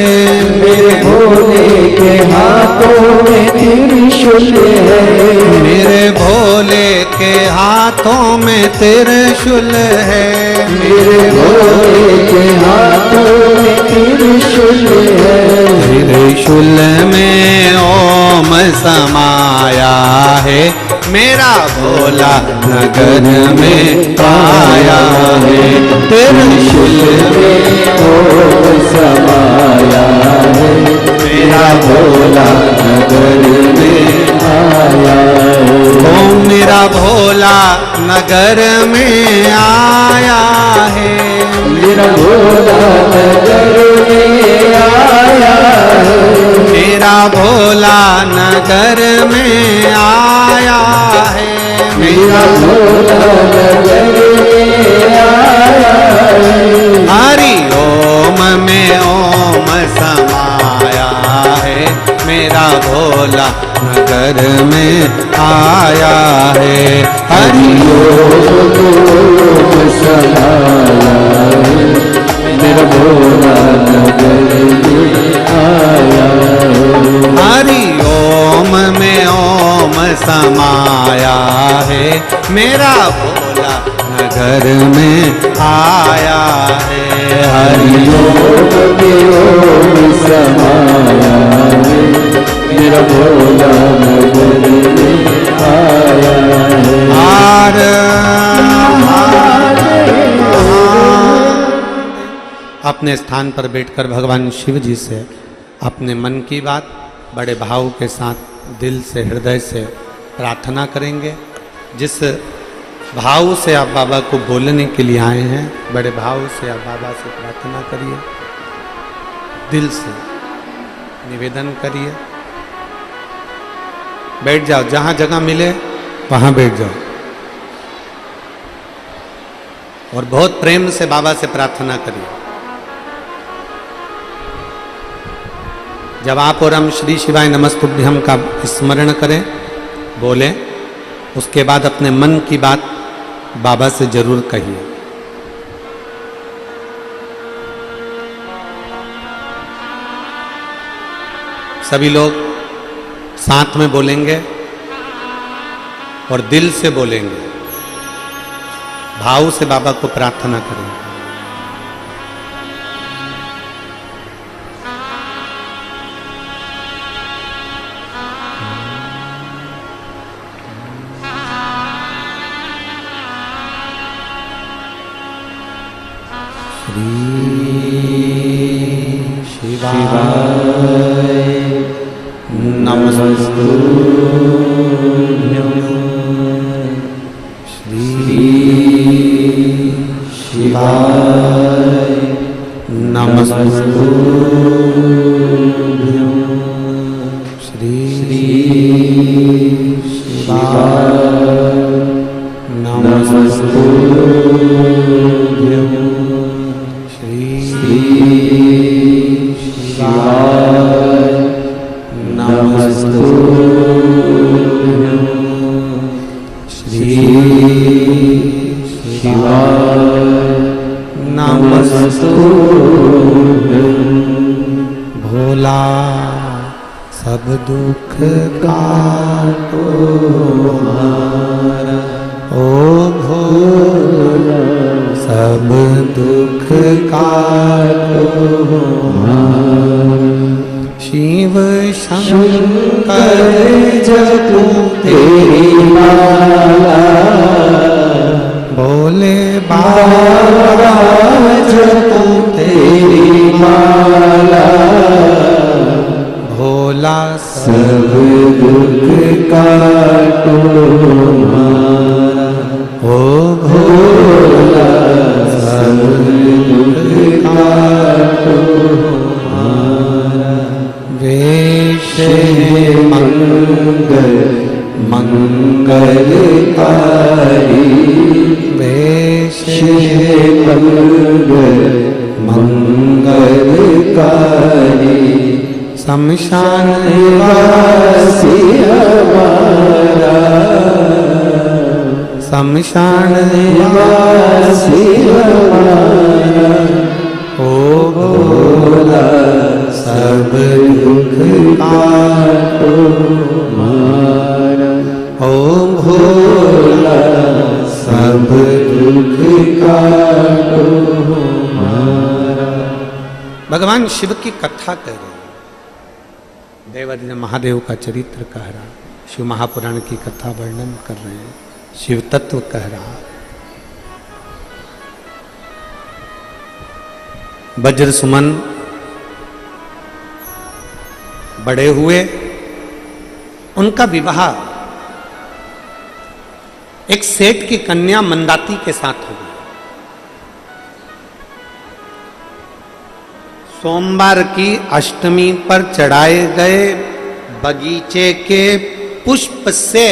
मेरे भोले के हाथों में त्रिशूल है, मेरे भोले के हाथों में त्रिशूल है, मेरे भोले के हाथों में त्रिशूल है, त्रिशूल में ओम समाया है, मेरा भोला नगर में आया है, त्रिशूल में ओम समाया है, मेरा भोला नगर में आया है। ओम मेरा भोला नगर में आया है, मेरा भोला नगर में आया है, मेरा भोला नगर में आया है, मेरा भोला नगर में आया है। हरि ओम में ओम समाया है, मेरा भोला नगर में आया है, हरि ओम समाया है, मेरा भोला नगर में आया है। हरि ओम में ओम समाया है, मेरा भोला नगर में आया है, हरि ओम में ओम समाया है, मेरा भोला नगर में आया है। आर अपने स्थान पर बैठकर भगवान शिव जी से अपने मन की बात बड़े भाव के साथ दिल से हृदय से प्रार्थना करेंगे। जिस भाव से आप बाबा को बोलने के लिए आए हैं, बड़े भाव से आप बाबा से प्रार्थना करिए, दिल से निवेदन करिए। बैठ जाओ, जहाँ जगह मिले वहाँ बैठ जाओ और बहुत प्रेम से बाबा से प्रार्थना करिए। जब आप और हम श्री शिवाय नमस्तुभ्यम का स्मरण करें, बोलें, उसके बाद अपने मन की बात बाबा से जरूर कहिए। सभी लोग साथ में बोलेंगे और दिल से बोलेंगे, भाव से बाबा को प्रार्थना करेंगे। शिवाय नमस्तुभ्यं। श्री शिवाय नमस्तुभ्यं। श्री शिवाय नमस्तुभ्यं। भोला सब दुख काटो हमारा, ओ भोला सब दुख काटो हमारा। शिव शंकर जपो तेरी माला, भोले बाबा जपो तेरी माला। भोला सब दुख काटो हमारा, ओ भोला सब दुख काटो हमारा। वेश मंगल मंगलकारी, वेश मंगल मंगलकारी। शमशान निवासी हमारा, शमशान निवासी हमारा, ओ भोला सब दुख काटो हमारा, ओम भोला सब दुख काटो हमारा। भगवान शिव की कथा कह रहे हैं, देवादिदेव महादेव का चरित्र कह रहा, शिव महापुराण की कथा वर्णन कर रहे हैं, शिव तत्व कह रहा। वज्र सुमन बड़े हुए, उनका विवाह एक सेठ की कन्या मंदाती के साथ हो गया। सोमवार की अष्टमी पर चढ़ाए गए बगीचे के पुष्प से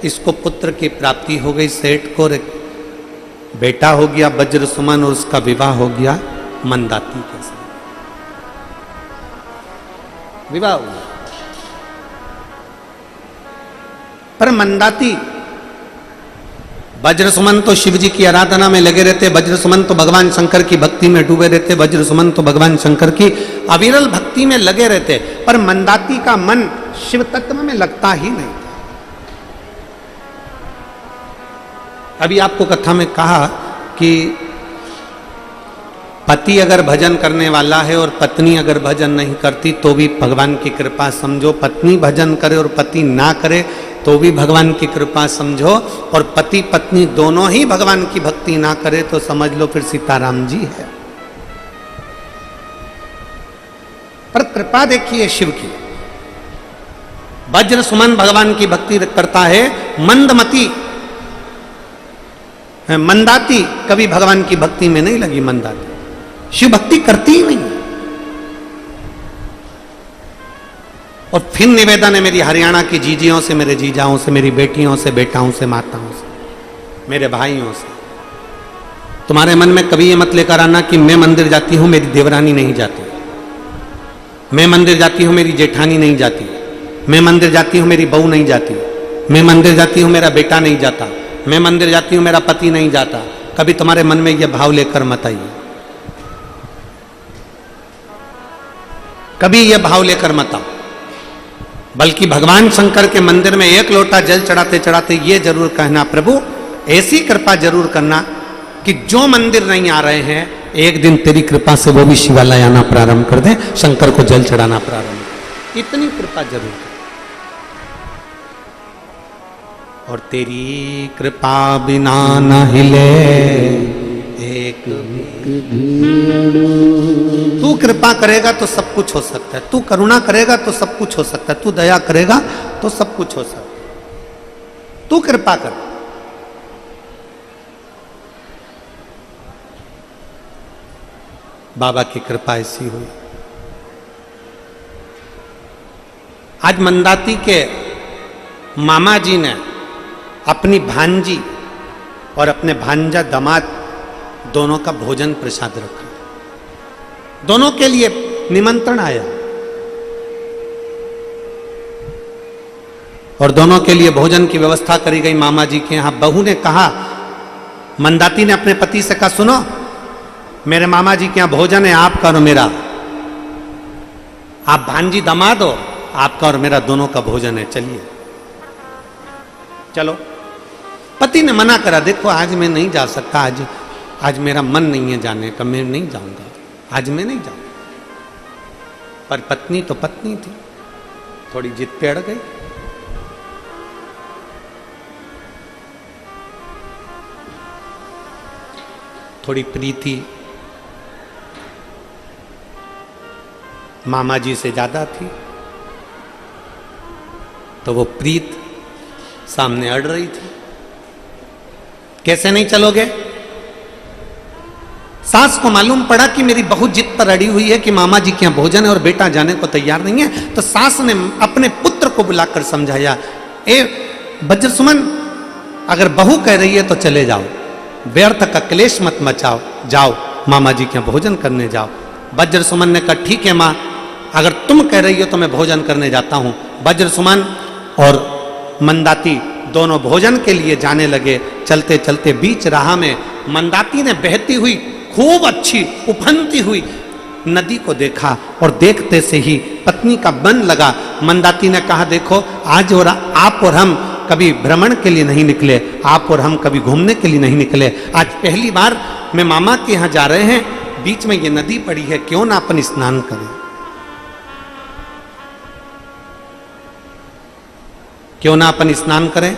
इसको पुत्र की प्राप्ति हो गई। सेठ को बेटा हो गया वज्र सुमन और उसका विवाह हो गया मंदाती के साथ। विवाह हुआ, पर मंदाती, वज्र सुमन तो शिव जी की आराधना में लगे रहते, वज्र सुमन तो भगवान शंकर की भक्ति में डूबे रहते, वज्र सुमन तो भगवान शंकर की अविरल भक्ति में लगे रहते, पर मंदाती का मन शिव तत्व में लगता ही नहीं। अभी आपको कथा में कहा कि पति अगर भजन करने वाला है और पत्नी अगर भजन नहीं करती तो भी भगवान की कृपा समझो, पत्नी भजन करे और पति ना करे तो भी भगवान की कृपा समझो, और पति पत्नी दोनों ही भगवान की भक्ति ना करे तो समझ लो फिर सीताराम जी है। पर कृपा देखिए शिव की, वज्र सुमन भगवान की भक्ति करता है, मंदमती मंदाती कभी भगवान की भक्ति में नहीं लगी। मंदाती शिव भक्ति करती ही नहीं। और फिर निवेदन है मेरी हरियाणा की जीजियों से, मेरे जीजाओं से, मेरी बेटियों से, बेटाओं से, माताओं से, मेरे भाइयों से, तुम्हारे मन में कभी ये मत लेकर आना कि मैं मंदिर जाती हूं मेरी देवरानी नहीं जाती, मैं मंदिर जाती हूं मेरी जेठानी नहीं जाती, मैं मंदिर जाती हूं मेरी बहू नहीं जाती, मैं मंदिर जाती हूं मेरा बेटा नहीं जाता, मैं मंदिर जाती हूं मेरा पति नहीं जाता। कभी तुम्हारे मन में यह भाव लेकर मत आइए, कभी यह भाव लेकर मत आओ, बल्कि भगवान शंकर के मंदिर में एक लोटा जल चढ़ाते चढ़ाते ये जरूर कहना, प्रभु ऐसी कृपा जरूर करना कि जो मंदिर नहीं आ रहे हैं एक दिन तेरी कृपा से वो भी शिवालय आना प्रारंभ कर दें, शंकर को जल चढ़ाना प्रारंभ कर, इतनी कृपा जरूर कर। और तेरी कृपा बिना न हिले एक तू कृपा करेगा तो सब कुछ हो सकता है, तू करुणा करेगा तो सब कुछ हो सकता है, तू दया करेगा तो सब कुछ हो सकता है, तू कृपा कर। बाबा की कृपा ऐसी हुई। आज मंदाती के मामा जी ने अपनी भांजी और अपने भांजा दामाद दोनों का भोजन प्रसाद रखा, दोनों के लिए निमंत्रण आया और दोनों के लिए भोजन की व्यवस्था करी गई मामा जी के यहां। बहू ने कहा, मंदाती ने अपने पति से कहा, सुनो मेरे मामा जी के यहां भोजन है, आपका और मेरा, आप भांजी दामाद हो, आपका और मेरा दोनों का भोजन है, चलिए चलो। पति ने मना करा, देखो आज मैं नहीं जा सकता, आज मेरा मन नहीं है जाने का, मैं नहीं जाऊंगा, आज मैं नहीं जाऊंगा। पर पत्नी तो पत्नी थी, थोड़ी जिद पे अड़ गई। थोड़ी प्रीति मामा जी से ज्यादा थी, तो वो प्रीत सामने अड़ रही थी। कैसे नहीं चलोगे? सास को मालूम पड़ा कि मेरी बहू जिद पर अड़ी हुई है कि मामा जी के यहाँ भोजन है और बेटा जाने को तैयार नहीं है, तो सास ने अपने पुत्र को बुलाकर समझाया, ए वज्र सुमन, अगर बहू कह रही है तो चले जाओ, व्यर्थ का क्लेश मत मचाओ, जाओ मामा जी के यहाँ भोजन करने जाओ। वज्र सुमन ने कहा, ठीक है माँ, अगर तुम कह रही हो तो मैं भोजन करने जाता हूं। वज्र सुमन और मंदाती दोनों भोजन के लिए जाने लगे। चलते चलते बीच राह में मंदाकिनी ने बहती हुई खूब अच्छी उफनती हुई नदी को देखा और देखते से ही पत्नी का मन लगा। मंदाकिनी ने कहा, देखो आज और आप और हम कभी भ्रमण के लिए नहीं निकले, आप और हम कभी घूमने के लिए नहीं निकले। आज पहली बार मैं मामा के यहाँ जा रहे हैं, बीच में ये नदी पड़ी है, क्यों ना अपन स्नान करें, क्यों ना अपन स्नान करें।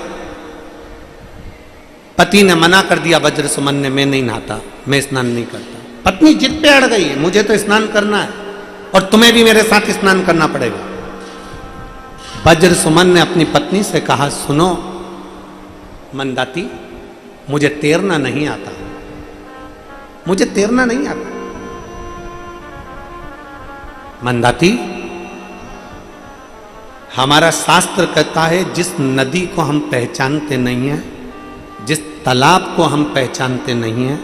पति ने मना कर दिया, वज्र सुमन ने, मैं नहीं नहाता, मैं स्नान नहीं करता। पत्नी जिद पे अड़ गई, मुझे तो स्नान करना है और तुम्हें भी मेरे साथ स्नान करना पड़ेगा। वज्र सुमन ने अपनी पत्नी से कहा, सुनो मंदाती, मुझे तैरना नहीं आता, मुझे तैरना नहीं आता। मंदाती, हमारा शास्त्र कहता है जिस नदी को हम पहचानते नहीं हैं, जिस तालाब को हम पहचानते नहीं हैं,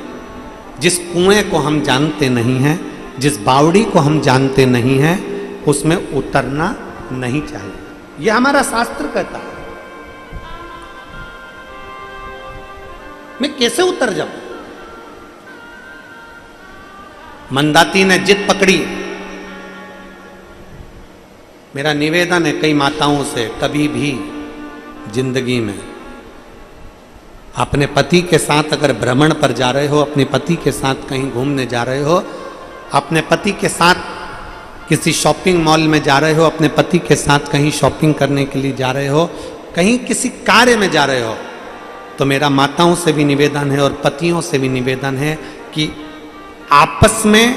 जिस कुएं को हम जानते नहीं हैं, जिस बावड़ी को हम जानते नहीं हैं, उसमें उतरना नहीं चाहिए। यह हमारा शास्त्र कहता है। मैं कैसे उतर जाऊं? मंदाती ने जिद पकड़ी। मेरा निवेदन है कई माताओं से, कभी भी जिंदगी में अपने पति के साथ अगर भ्रमण पर जा रहे हो, अपने पति के साथ कहीं घूमने जा रहे हो, अपने पति के साथ किसी शॉपिंग मॉल में जा रहे हो, अपने पति के साथ कहीं शॉपिंग करने के लिए जा रहे हो, कहीं किसी कार्य में जा रहे हो, तो मेरा माताओं से भी निवेदन है और पतियों से भी निवेदन है कि आपस में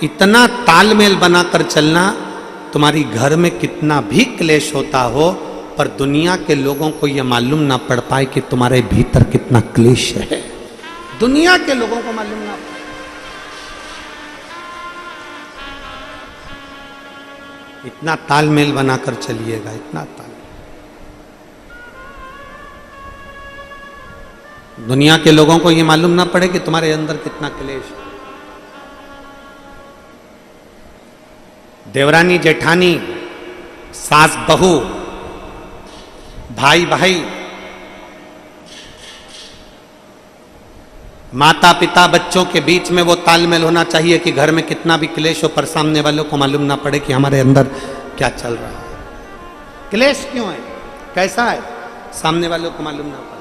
इतना तालमेल बनाकर चलना, तुम्हारी घर में कितना भी क्लेश होता हो पर दुनिया के लोगों को यह मालूम ना पड़ पाए कि तुम्हारे भीतर कितना क्लेश है। दुनिया के लोगों को मालूम ना पड़े। इतना तालमेल बनाकर चलिएगा, इतना तालमेल। दुनिया के लोगों को यह मालूम ना पड़े कि तुम्हारे अंदर कितना क्लेश है। देवरानी जेठानी, सास बहू, भाई भाई, माता पिता बच्चों के बीच में वो तालमेल होना चाहिए कि घर में कितना भी क्लेश हो पर सामने वालों को मालूम ना पड़े कि हमारे अंदर क्या चल रहा है। क्लेश क्यों है, कैसा है, सामने वालों को मालूम ना पड़े।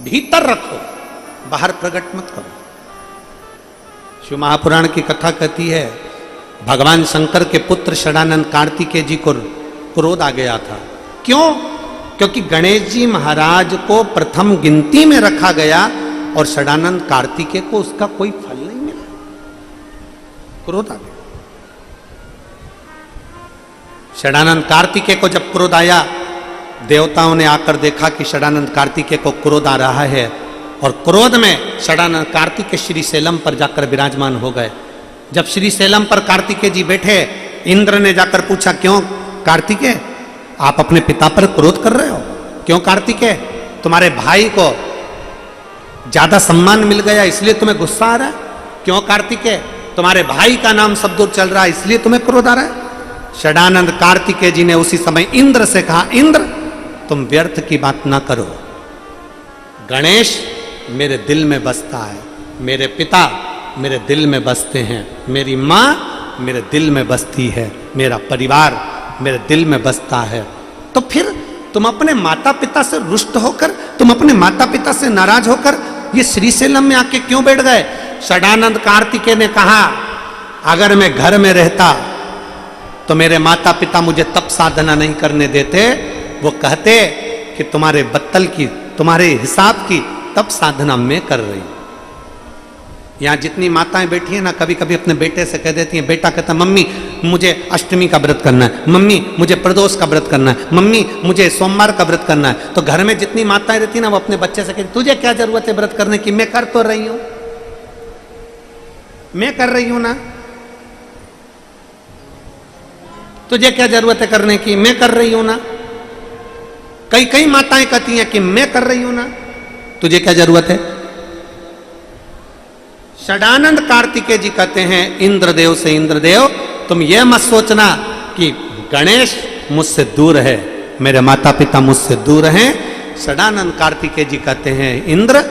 भीतर रखो, बाहर प्रकट मत करो। शिव महापुराण की कथा कहती है, भगवान शंकर के पुत्र षडानंद कार्तिकेय जी को क्रोध आ गया था। क्यों? क्योंकि गणेश जी महाराज को प्रथम गिनती में रखा गया और षडानंद कार्तिकेय को उसका कोई फल नहीं मिला। क्रोध आ गया। षडानंद कार्तिकेय को जब क्रोध आया, देवताओं ने आकर देखा कि षडानंद कार्तिकेय को क्रोध आ रहा है और क्रोध में षडानंद कार्तिकेय श्री शैलम पर जाकर विराजमान हो गए। जब श्री शैलम पर कार्तिकेय जी बैठे, इंद्र ने जाकर पूछा, क्यों कार्तिकेय आप अपने पिता पर क्रोध कर रहे हो? क्यों कार्तिकेय, तुम्हारे भाई को ज्यादा सम्मान मिल गया इसलिए तुम्हें गुस्सा आ रहा है? क्यों कार्तिकेय, तुम्हारे भाई का नाम सब दूर चल रहा है इसलिए तुम्हें क्रोध आ रहा है? षडानंद कार्तिकेय जी ने उसी समय इंद्र से कहा, इंद्र तुम व्यर्थ की बात ना करो, गणेश मेरे दिल में बसता है, मेरे पिता मेरे दिल में बसते हैं, मेरी माँ मेरे दिल में बसती है, मेरा परिवार मेरे दिल में बसता है। तो फिर तुम अपने माता पिता से रुष्ट होकर, तुम अपने माता पिता से नाराज होकर ये श्रीशैलम में आके क्यों बैठ गए? षडानंद कार्तिकेय ने कहा, अगर मैं घर में रहता तो मेरे माता पिता मुझे तप साधना नहीं करने देते, वो कहते कि तुम्हारे बत्तल की, तुम्हारे हिसाब की तप साधना मैं कर रही हूं। यहां जितनी माताएं बैठी हैं ना, कभी कभी अपने बेटे से कह देती हैं, बेटा कहता मम्मी मुझे अष्टमी का व्रत करना है, मम्मी मुझे प्रदोष का व्रत करना है, मम्मी मुझे सोमवार का व्रत करना है। तो घर में जितनी माताएं रहती ना, वो अपने बच्चे से कहती, तुझे क्या जरूरत है व्रत करने की, मैं कर तो रही हूं, मैं कर रही हूं ना, तुझे क्या जरूरत है करने की, मैं कर रही हूं ना। कई कई माताएं कहती हैं कि मैं कर रही हूं ना, तुझे क्या जरूरत है। षडानंद कार्तिकेय जी कहते हैं इंद्रदेव से, इंद्रदेव तुम यह मत सोचना कि गणेश मुझसे दूर है, मेरे माता पिता मुझसे दूर हैं। षडानंद कार्तिकेय जी कहते हैं, इंद्र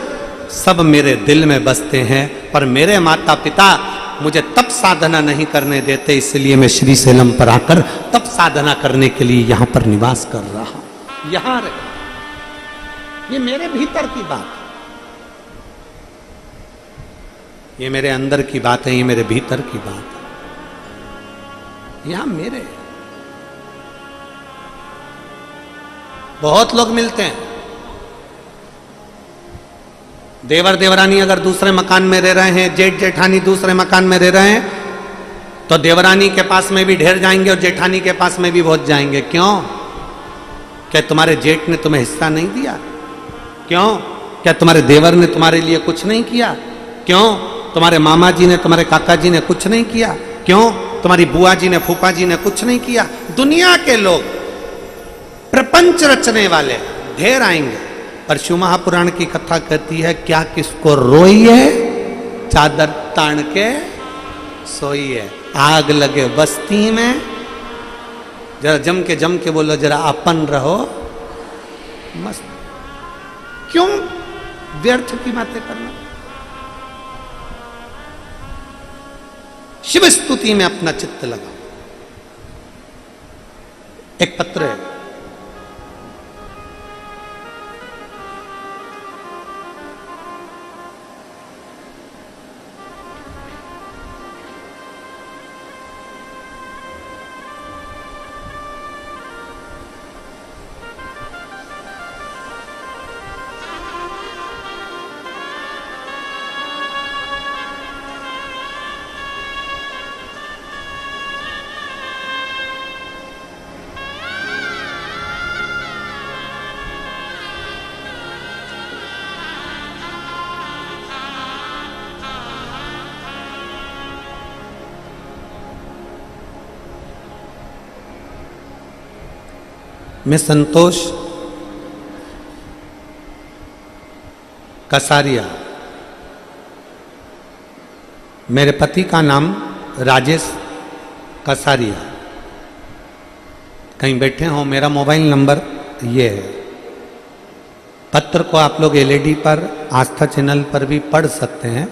सब मेरे दिल में बसते हैं, पर मेरे माता पिता मुझे तप साधना नहीं करने देते, इसलिए मैं श्री शैलम पर आकर तप साधना करने के लिए यहां पर निवास कर रहा हूं। यहां रहे, ये मेरे भीतर की बात है, ये मेरे अंदर की बात है, ये मेरे भीतर की बात है। यहां मेरे बहुत लोग मिलते हैं, देवर देवरानी अगर दूसरे मकान में रह रहे हैं, जेठ जेठानी दूसरे मकान में रह रहे हैं, तो देवरानी के पास में भी ढेर जाएंगे और जेठानी के पास में भी बहुत जाएंगे। क्यों? क्या तुम्हारे जेठ ने तुम्हें हिस्सा नहीं दिया? क्यों? क्या तुम्हारे देवर ने तुम्हारे लिए कुछ नहीं किया? क्यों? तुम्हारे मामा जी ने, तुम्हारे काका जी ने कुछ नहीं किया? क्यों? तुम्हारी बुआ जी ने, फूफा जी ने कुछ नहीं किया? दुनिया के लोग, प्रपंच रचने वाले ढेर आएंगे, पर शिव महापुराण की कथा कहती है, क्या किसको रोइए, चादर तान के सोइए। आग लगे बस्ती में, जरा जम के बोलो, जरा अपन रहो मस्त। क्यों व्यर्थ की बातें करना? शिव स्तुति में अपना चित्त लगाओ। एक पत्र है, मैं संतोष कसारिया, मेरे पति का नाम राजेश कसारिया। कहीं बैठे हो, मेरा मोबाइल नंबर ये है। पत्र को आप लोग एलईडी पर आस्था चैनल पर भी पढ़ सकते हैं।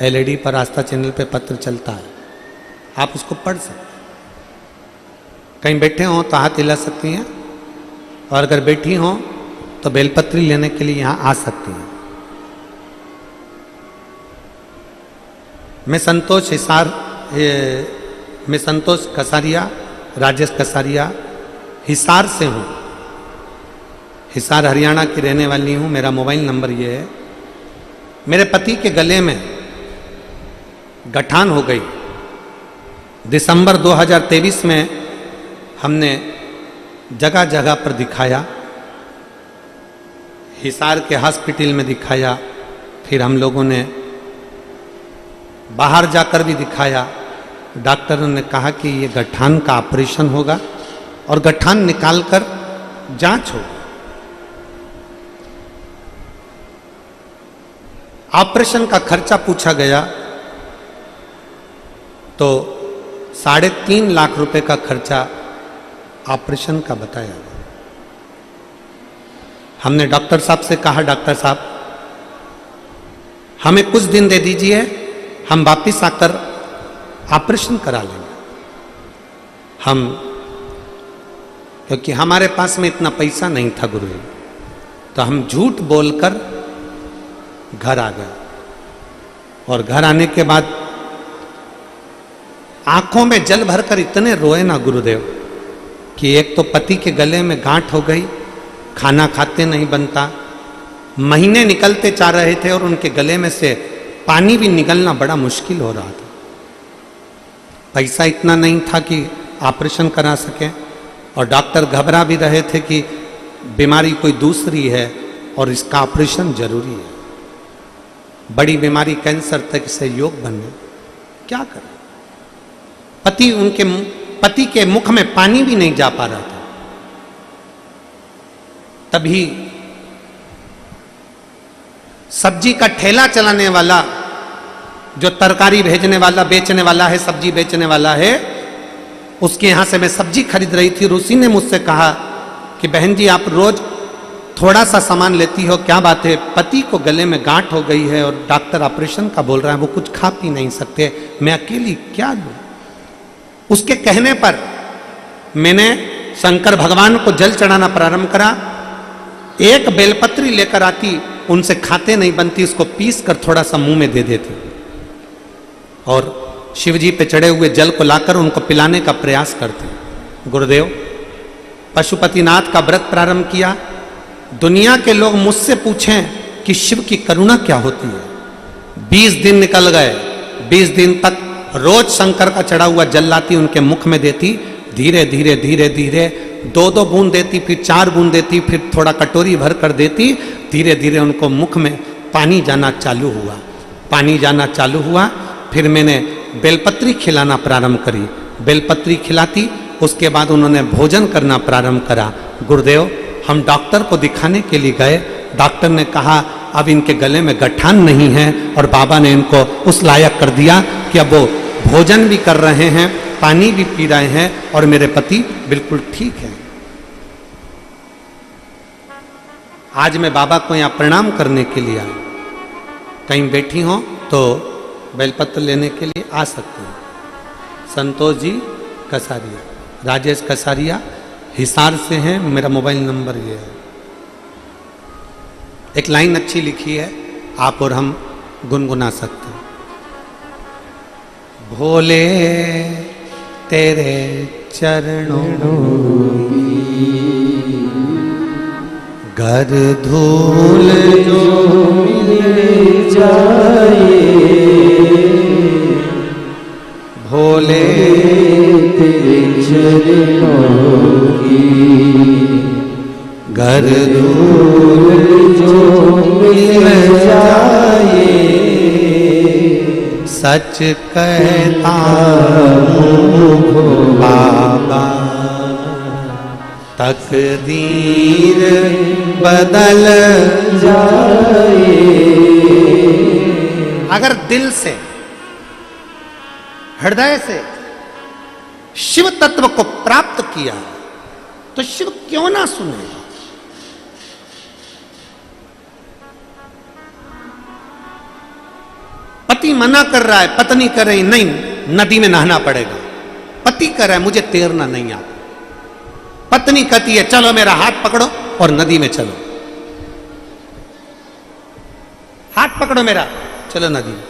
एलईडी पर आस्था चैनल पे पत्र चलता है, आप उसको पढ़ सकते हैं। कहीं बैठे हो तो हाथ हिला सकती हैं, और अगर बैठी हो तो बेलपत्री लेने के लिए यहाँ आ सकती हैं। मैं संतोष कसारिया, राजेश कसारिया, हिसार से हूँ। हिसार हरियाणा की रहने वाली हूँ। मेरा मोबाइल नंबर ये है। मेरे पति के गले में गठान हो गई। दिसंबर 2023 में हमने जगह जगह पर दिखाया, हिसार के हॉस्पिटल में दिखाया, फिर हम लोगों ने बाहर जाकर भी दिखाया। डॉक्टरों ने कहा कि ये गठान का ऑपरेशन होगा और गठान निकालकर जांच होगी। ऑपरेशन का खर्चा पूछा गया तो 3.5 लाख रुपए का खर्चा ऑपरेशन का बताया। हमने डॉक्टर साहब से कहा, डॉक्टर साहब हमें कुछ दिन दे दीजिए, हम वापिस आकर ऑपरेशन करा लेंगे। क्योंकि हमारे पास में इतना पैसा नहीं था गुरुजी, तो हम झूठ बोलकर घर आ गए। और घर आने के बाद आंखों में जल भरकर इतने रोए ना गुरुदेव, कि एक तो पति के गले में गांठ हो गई, खाना खाते नहीं बनता, महीने निकलते जा रहे थे और उनके गले में से पानी भी निकलना बड़ा मुश्किल हो रहा था। पैसा इतना नहीं था कि ऑपरेशन करा सकें, और डॉक्टर घबरा भी रहे थे कि बीमारी कोई दूसरी है और इसका ऑपरेशन जरूरी है। बड़ी बीमारी कैंसर तक से योग बने, क्या करें? पति के मुख में पानी भी नहीं जा पा रहा था। तभी सब्जी का ठेला चलाने वाला, जो तरकारी भेजने वाला, बेचने वाला है, सब्जी बेचने वाला है, उसके यहाँ से मैं सब्जी खरीद रही थी और उसी ने मुझसे कहा कि बहन जी आप रोज थोड़ा सा सामान लेती हो, क्या बात है? पति को गले में गांठ हो गई है और डॉक्टर ऑपरेशन का बोल रहा है, वो कुछ खा पी नहीं सकते, मैं अकेली क्या लूं? उसके कहने पर मैंने शंकर भगवान को जल चढ़ाना प्रारंभ करा। एक बेलपत्री लेकर आती, उनसे खाते नहीं बनती, उसको पीस कर थोड़ा सा मुंह में दे देती और शिव जी पे चढ़े हुए जल को लाकर उनको पिलाने का प्रयास करते। गुरुदेव, पशुपतिनाथ का व्रत प्रारंभ किया। दुनिया के लोग मुझसे पूछें कि शिव की करुणा क्या होती है। 20 दिन निकल गए। 20 दिन तक रोज शंकर का चढ़ा हुआ जल लाती, उनके मुख में देती, धीरे धीरे धीरे धीरे 2-2 बूंद देती, फिर 4 बूंद देती, फिर थोड़ा कटोरी भर कर देती। धीरे धीरे उनको मुख में पानी जाना चालू हुआ, पानी जाना चालू हुआ। फिर मैंने बेलपत्री खिलाना प्रारंभ करी, बेलपत्री खिलाती। उसके बाद उन्होंने भोजन करना प्रारंभ करा। गुरुदेव, हम डॉक्टर को दिखाने के लिए गए। डॉक्टर ने कहा अब इनके गले में गठान नहीं है, और बाबा ने इनको उस लायक कर दिया कि अब वो भोजन भी कर रहे हैं, पानी भी पी रहे हैं, और मेरे पति बिल्कुल ठीक है। आज मैं बाबा को यहाँ प्रणाम करने के लिए आई। कहीं बैठी हो तो बेलपत्र लेने के लिए आ सकते हैं। संतोष जी कसारिया, राजेश कसारिया हिसार से हैं, मेरा मोबाइल नंबर ये है। एक लाइन अच्छी लिखी है, आप और हम गुनगुना सकते हैं। भोले तेरे चरणों घर धूल जो मिल जाए, भोले तेरे चरणों की घर धूल जो मिल जाए, सच कहता हूँ बाबा तकदीर बदल जाए। अगर दिल से, हृदय से शिव तत्व को प्राप्त किया तो शिव क्यों ना सुने। पति मना कर रहा है, पत्नी कह रही नहीं नदी में नहाना पड़ेगा। पति कह रहा है मुझे तैरना नहीं आता। पत्नी कहती है चलो मेरा हाथ पकड़ो और नदी में चलो। हाथ पकड़ो मेरा, चलो नदी में।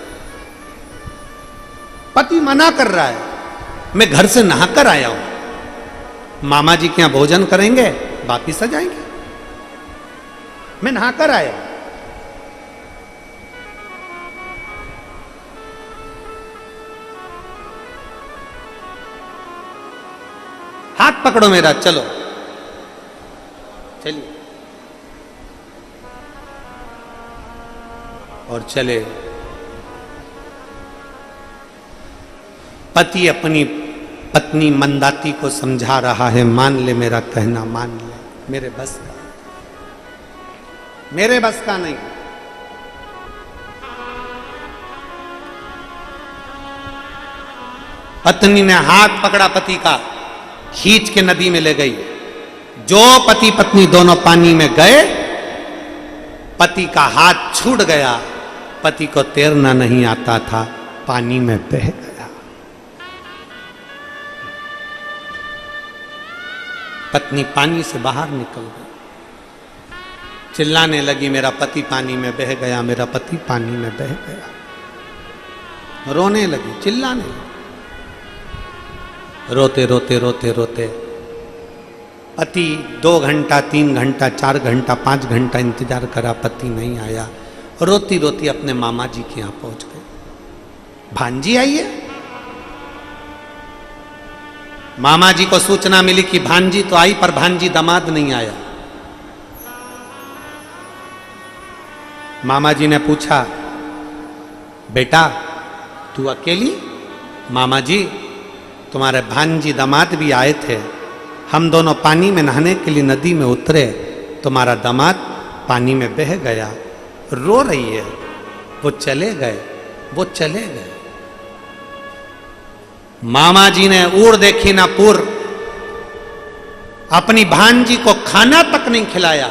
पति मना कर रहा है, मैं घर से नहाकर आया हूं, मामा जी के यहां भोजन करेंगे, वापिस आ जाएंगे, मैं नहाकर आया हूं। हाथ पकड़ो मेरा, चलो चलिए। और चले। पति अपनी पत्नी मंदाती को समझा रहा है, मान ले मेरा कहना, मान ले, मेरे बस का, मेरे बस का नहीं। पत्नी ने हाथ पकड़ा पति का, खींच के नदी में ले गई। जो पति पत्नी दोनों पानी में गए, पति का हाथ छूट गया। पति को तैरना नहीं आता था, पानी में बह गया। पत्नी पानी से बाहर निकल गई, चिल्लाने लगी मेरा पति पानी में बह गया, मेरा पति पानी में बह गया। रोने लगी, चिल्लाने लगी। रोते रोते रोते रोते पति 2 घंटा 3 घंटा 4 घंटा 5 घंटा इंतजार करा, पति नहीं आया। रोती रोती अपने मामा जी के यहां पहुंच गए। भांजी आई है। मामा जी को सूचना मिली कि भांजी तो आई पर भांजी दामाद नहीं आया। मामा जी ने पूछा बेटा तू अकेली? मामा जी तुम्हारे भांजी दामाद भी आए थे, हम दोनों पानी में नहाने के लिए नदी में उतरे, तुम्हारा दामाद पानी में बह गया। रो रही है, वो चले गए, वो चले गए। मामा जी ने ऊड़ देखी ना पुर, अपनी भांजी को खाना तक नहीं खिलाया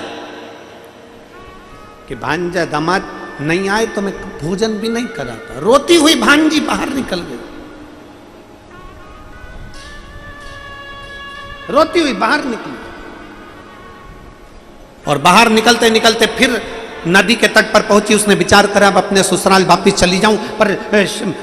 कि भांजा दामाद नहीं आए तो मैं भोजन भी नहीं कराता। रोती हुई भांजी बाहर निकल गई, रोती हुई बाहर निकली, और बाहर निकलते निकलते फिर नदी के तट पर पहुंची। उसने विचार करा अब अपने ससुराल वापिस चली जाऊं, पर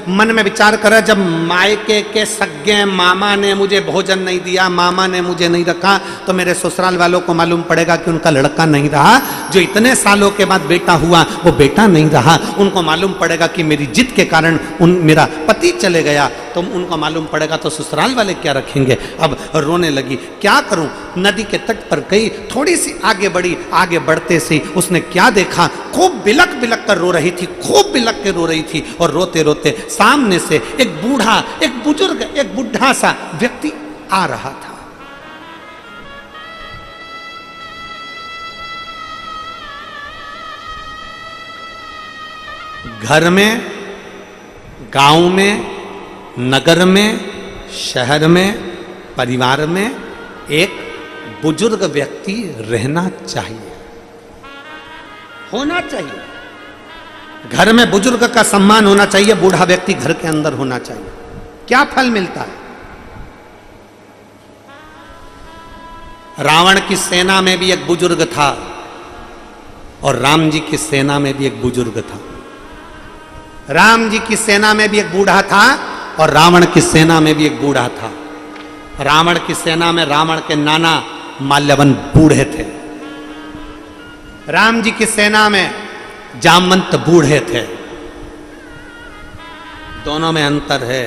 मन में विचार करा जब मायके के सगे मामा ने मुझे भोजन नहीं दिया, मामा ने मुझे नहीं रखा, तो मेरे ससुराल वालों को मालूम पड़ेगा कि उनका लड़का नहीं रहा, जो इतने सालों के बाद बेटा हुआ वो बेटा नहीं रहा। उनको मालूम पड़ेगा कि मेरी जिद के कारण मेरा पति चले गया, तो उनको मालूम पड़ेगा तो ससुराल वाले क्या रखेंगे। अब रोने लगी, क्या करूं। नदी के तट पर गई, थोड़ी सी आगे बढ़ी, आगे बढ़ते से उसने क्या देखा, खूब बिलक बिलक कर रो रही थी, खूब बिलक के रो रही थी, और रोते रोते सामने से एक बूढ़ा, एक बुजुर्ग, एक बुढ़ा सा व्यक्ति आ रहा था। घर में, गांव में, नगर में, शहर में, परिवार में एक बुजुर्ग व्यक्ति रहना चाहिए, होना चाहिए। घर में बुजुर्ग का सम्मान होना चाहिए, बूढ़ा व्यक्ति घर के अंदर होना चाहिए। क्या फल मिलता है। रावण की सेना में भी एक बुजुर्ग था, और राम जी की सेना में भी एक बुजुर्ग था। राम जी की सेना में भी एक बूढ़ा था, और रावण की सेना में भी एक बूढ़ा था। रावण की सेना में रावण के नाना माल्यवन बूढ़े थे, राम जी की सेना में जामवंत बूढ़े थे। दोनों में अंतर है।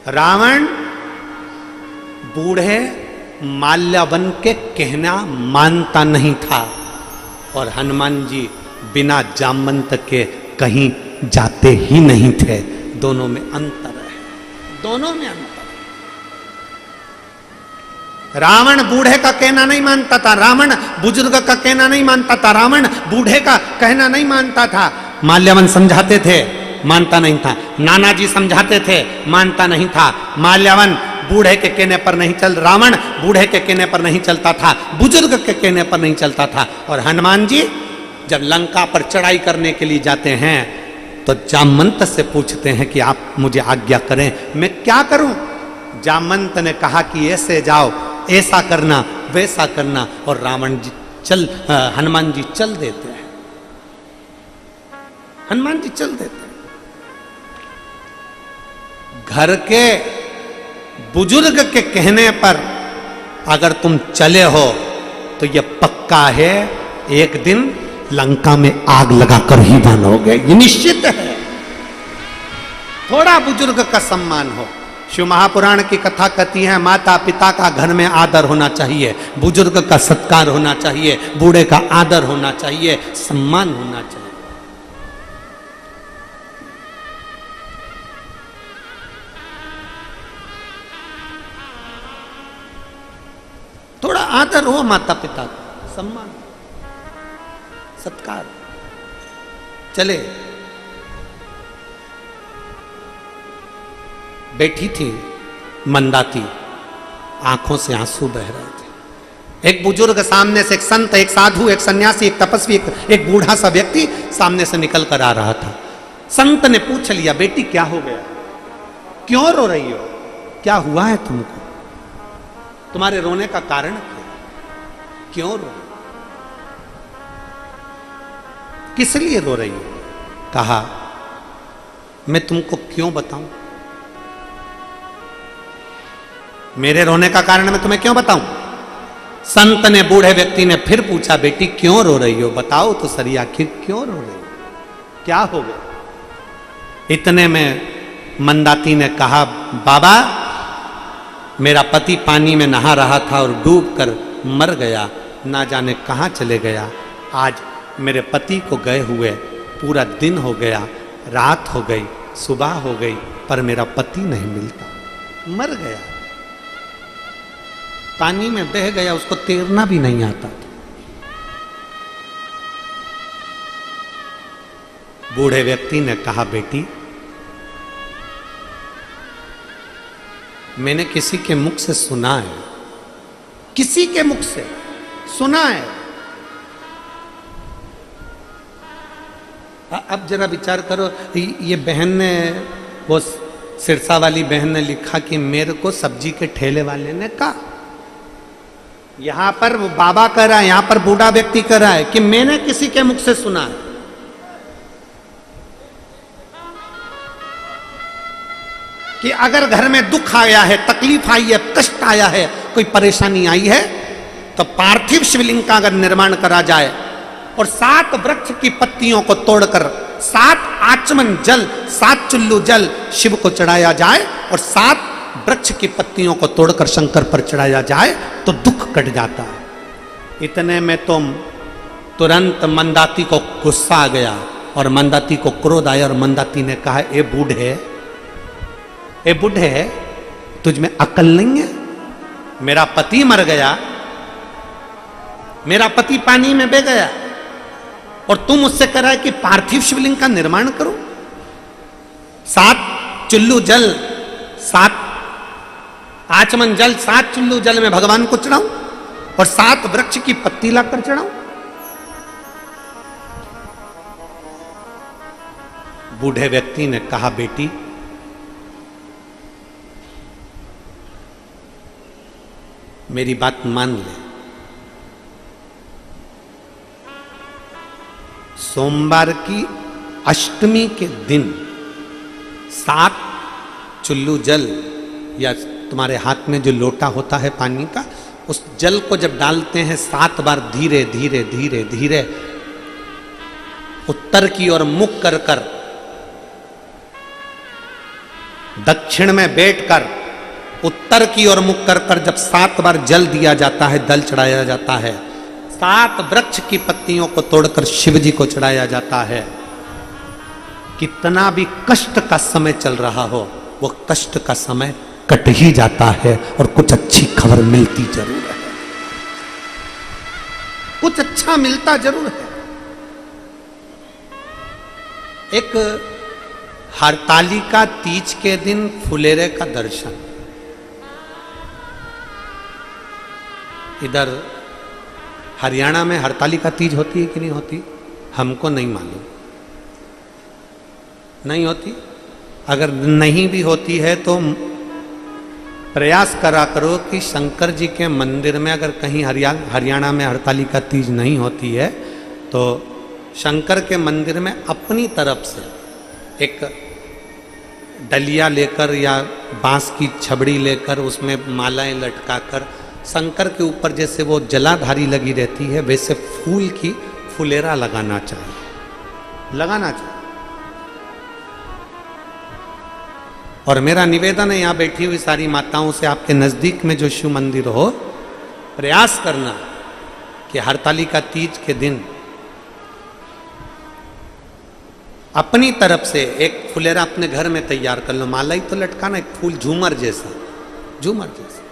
रावण बूढ़े माल्यवन के कहना मानता नहीं था, और हनुमान जी बिना जामवंत के कहीं जाते ही नहीं थे। दोनों में अंतर है, दोनों में अंतर। रावण बूढ़े का कहना नहीं मानता था, रावण बुजुर्ग का कहना नहीं मानता था, रावण बूढ़े का कहना नहीं मानता था। माल्यवन समझाते थे, मानता नहीं था। नाना जी समझाते थे, मानता नहीं था। माल्यवन बूढ़े के कहने पर नहीं चल, रावण बूढ़े के कहने पर नहीं चलता था, बुजुर्ग के कहने पर नहीं चलता था। और हनुमान जी जब लंका पर चढ़ाई करने के लिए जाते हैं तो जामवंत से पूछते हैं कि आप मुझे आज्ञा करें, मैं क्या करूं। जामवंत ने कहा कि ऐसे जाओ, ऐसा करना, वैसा करना, और रावण जी हनुमान जी चल देते हैं। हनुमान जी चल देते हैं। घर के बुजुर्ग के कहने पर अगर तुम चले हो तो यह पक्का है एक दिन लंका में आग लगाकर ही मानोगे, ये निश्चित है। थोड़ा बुजुर्ग का सम्मान हो। शिव महापुराण की कथा कहती है माता पिता का घर में आदर होना चाहिए, बुजुर्ग का सत्कार होना चाहिए, बूढ़े का आदर होना चाहिए, सम्मान होना चाहिए। थोड़ा आदर हो माता पिता का, सम्मान, सत्कार। चले, बैठी थी मंदाती, आंखों से आंसू बह रहे थे। एक बुजुर्ग सामने से, एक संत, एक साधु, एक सन्यासी, एक तपस्वी, एक बूढ़ा सा व्यक्ति सामने से निकल कर आ रहा था। संत ने पूछ लिया, बेटी क्या हो गया, क्यों रो रही हो, क्या हुआ है तुमको, तुम्हारे रोने का कारण क्या, क्यों रो रही, किस लिए रो रही हो। कहा मैं तुमको क्यों बताऊं, मेरे रोने का कारण मैं तुम्हें क्यों बताऊं। संत ने, बूढ़े व्यक्ति ने फिर पूछा, बेटी क्यों रो रही हो, बताओ तो सही, आखिर क्यों रो रही हो, क्या हो गया। इतने में मंदाती ने कहा, बाबा मेरा पति पानी में नहा रहा था और डूबकर मर गया, ना जाने कहां चले गया। आज मेरे पति को गए हुए पूरा दिन हो गया, रात हो गई, सुबह हो गई, पर मेरा पति नहीं मिलता, मर गया, पानी में बह गया, उसको तैरना भी नहीं आता था। बूढ़े व्यक्ति ने कहा, बेटी मैंने किसी के मुख से सुना है, किसी के मुख से सुना है। अब जरा विचार करो, ये बहन ने, वो सिरसा वाली बहन ने लिखा कि मेरे को सब्जी के ठेले वाले ने कहा, यहां पर वो बाबा कह रहा है, यहां पर बूढ़ा व्यक्ति कह रहा है कि मैंने किसी के मुख से सुना है। कि अगर घर में दुख आया है, तकलीफ आई है, कष्ट आया है, कोई परेशानी आई है, तो पार्थिव शिवलिंग का अगर निर्माण करा जाए और 7 वृक्ष की पत्तियों को तोड़कर 7 आचमन जल, 7 चुल्लू जल शिव को चढ़ाया जाए और 7 वृक्ष की पत्तियों को तोड़कर शंकर पर चढ़ाया जाए तो दुख कट जाता है। इतने में तो तुरंत मंदाती को गुस्सा आ गया और मंदाती को क्रोध आया और मंदाती ने कहा, ए बूढ़े, तुझ में अकल नहीं है? मेरा पति मर गया, मेरा पति पानी में बह गया और तुम मुझसे कह रहा है कि पार्थिव शिवलिंग का निर्माण करो, 7 चुल्लू जल, 7 आचमन जल, 7 चुल्लू जल में भगवान को चढ़ाऊं और 7 वृक्ष की पत्ती लाकर चढ़ाऊं? बूढ़े व्यक्ति ने कहा, बेटी, मेरी बात मान ले। सोमवार की अष्टमी के दिन 7 चुल्लू जल या तुम्हारे हाथ में जो लोटा होता है पानी का, उस जल को जब डालते हैं 7 बार धीरे धीरे धीरे धीरे उत्तर की ओर मुख कर कर, दक्षिण में बैठकर उत्तर की ओर मुख कर कर जब 7 बार जल दिया जाता है, दल चढ़ाया जाता है, 7 वृक्ष की पत्तियों को तोड़कर शिव जी को चढ़ाया जाता है, कितना भी कष्ट का समय चल रहा हो, वो कष्ट का समय कट ही जाता है और कुछ अच्छी खबर मिलती जरूर है, कुछ अच्छा मिलता जरूर है। एक हरतालिका तीज के दिन फुलेरे का दर्शन, इधर हरियाणा में हरतालिका तीज होती है कि नहीं होती, हमको नहीं मालूम, नहीं होती। अगर नहीं भी होती है तो प्रयास करा करो कि शंकर जी के मंदिर में अगर कहीं हरियाणा में हरतालिका तीज नहीं होती है तो शंकर के मंदिर में अपनी तरफ से एक डलिया लेकर या बांस की छबड़ी लेकर उसमें मालाएं लटकाकर शंकर के ऊपर जैसे वो जलाधारी लगी रहती है वैसे फूल की फुलेरा लगाना चाहिए, लगाना चाहिए। और मेरा निवेदन है यहाँ बैठी हुई सारी माताओं से, आपके नजदीक में जो शिव मंदिर हो, प्रयास करना कि हरतालिका तीज के दिन अपनी तरफ से एक फुलेरा अपने घर में तैयार कर लो, माला ही तो लटकाना, एक फूल झूमर जैसा, झूमर जैसा।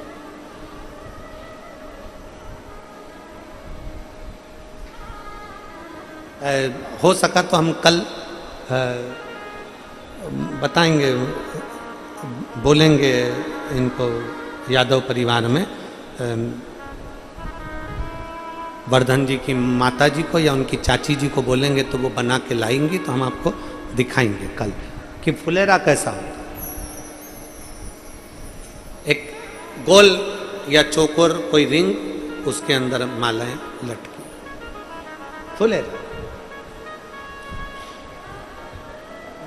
हो सका तो हम कल बताएंगे, बोलेंगे इनको यादव परिवार में, वर्धन जी की माता जी को या उनकी चाची जी को बोलेंगे तो वो बना के लाएंगी, तो हम आपको दिखाएंगे कल कि फुलेरा कैसा होता है। एक गोल या चौकोर कोई रिंग, उसके अंदर मालाएं लटकी, फुलेरा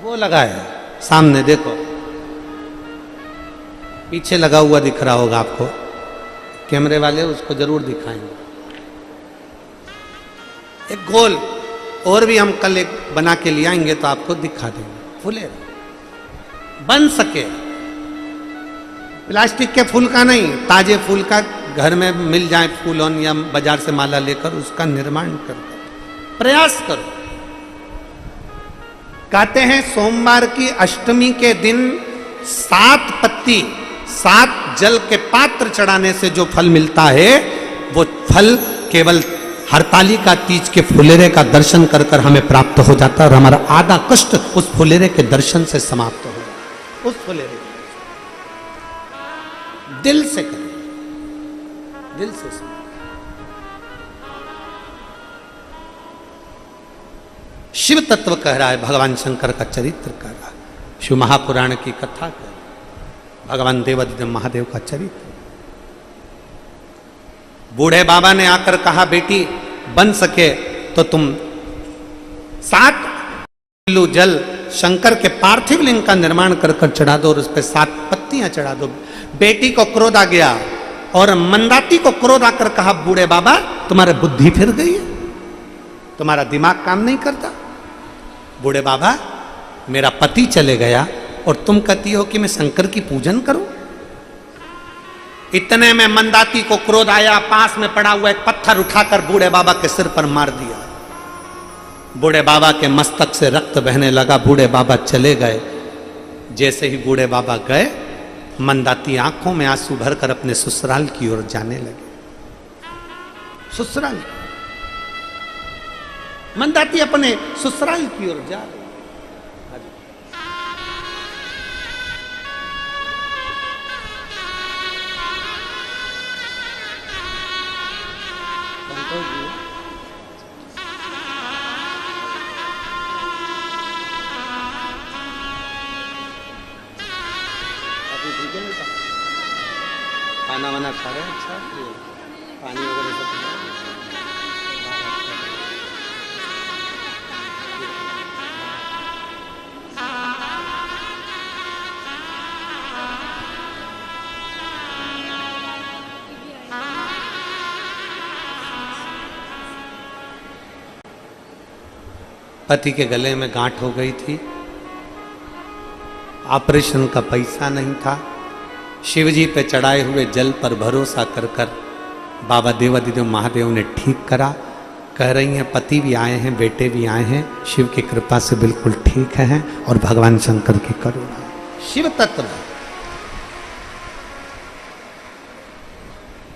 वो लगा है सामने, देखो पीछे लगा हुआ दिख रहा होगा आपको, कैमरे वाले उसको जरूर दिखाएंगे। एक गोल और भी हम कल एक बना के ले आएंगे तो आपको दिखा देंगे, फुलेरा बन सके, प्लास्टिक के फूल का नहीं, ताजे फूल का घर में मिल जाए फूल ऑन या बाजार से माला लेकर उसका निर्माण करो, प्रयास करो। कहते हैं सोमवार की अष्टमी के दिन 7 पत्ती 7 जल के पात्र चढ़ाने से जो फल मिलता है वो फल केवल हरतालिका तीज के फुलेरे का दर्शन कर कर हमें प्राप्त हो जाता है और हमारा आधा कष्ट उस फुलेरे के दर्शन से समाप्त हो जाता है। उस फुलेरे दिल से करें, दिल से सुनो। शिव तत्व कह रहा है, भगवान शंकर का चरित्र कह रहा है, शिव महापुराण की कथा कह रहा है, भगवान देवादिदेव महादेव का चरित्र। बूढ़े बाबा ने आकर कहा, बेटी बन सके तो तुम 7 किलो जल शंकर के पार्थिव लिंग का निर्माण कर कर चढ़ा दो और उस पर 7 पत्तियां चढ़ा दो। बेटी को क्रोध आ गया और मंदाती को क्रोध आकर कहा, बूढ़े बाबा तुम्हारे बुद्धि फिर गई है, तुम्हारा दिमाग काम नहीं करता। बूढ़े बाबा मेरा पति चले गया और तुम कहती हो कि मैं शंकर की पूजन करूं। इतने में मंदाती को क्रोध आया, पास में पड़ा हुआ एक पत्थर उठाकर बूढ़े बाबा के सिर पर मार दिया। बूढ़े बाबा के मस्तक से रक्त बहने लगा, बूढ़े बाबा चले गए। जैसे ही बूढ़े बाबा गए, मंदाती आंखों में आंसू भरकर अपने ससुराल की ओर जाने लगे। ससुराल, मंदाती अपने ससुराल की ओर जा रही। खाना वाना खा रहे हैं, अच्छा पानी वगैरह सब पति के गले में गांठ हो गई थी, ऑपरेशन का पैसा नहीं था। शिवजी पे चढ़ाए हुए जल पर भरोसा कर कर बाबा देवादिदेव महादेव ने ठीक करा। कह रही हैं पति भी आए हैं, बेटे भी आए हैं, शिव की कृपा से बिल्कुल ठीक है और भगवान शंकर की करुणा। शिव तत्व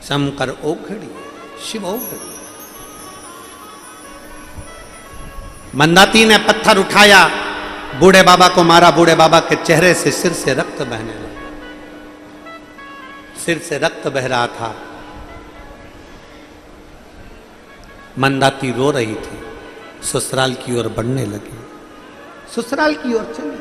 शंकर ओखड़ी, शिव ओखड़ी। मंदाती ने पत्थर उठाया, बूढ़े बाबा को मारा। बूढ़े बाबा के चेहरे से, सिर से रक्त बहने लगा, सिर से रक्त बह रहा था। मंदाती रो रही थी, ससुराल की ओर बढ़ने लगी, ससुराल की ओर चली।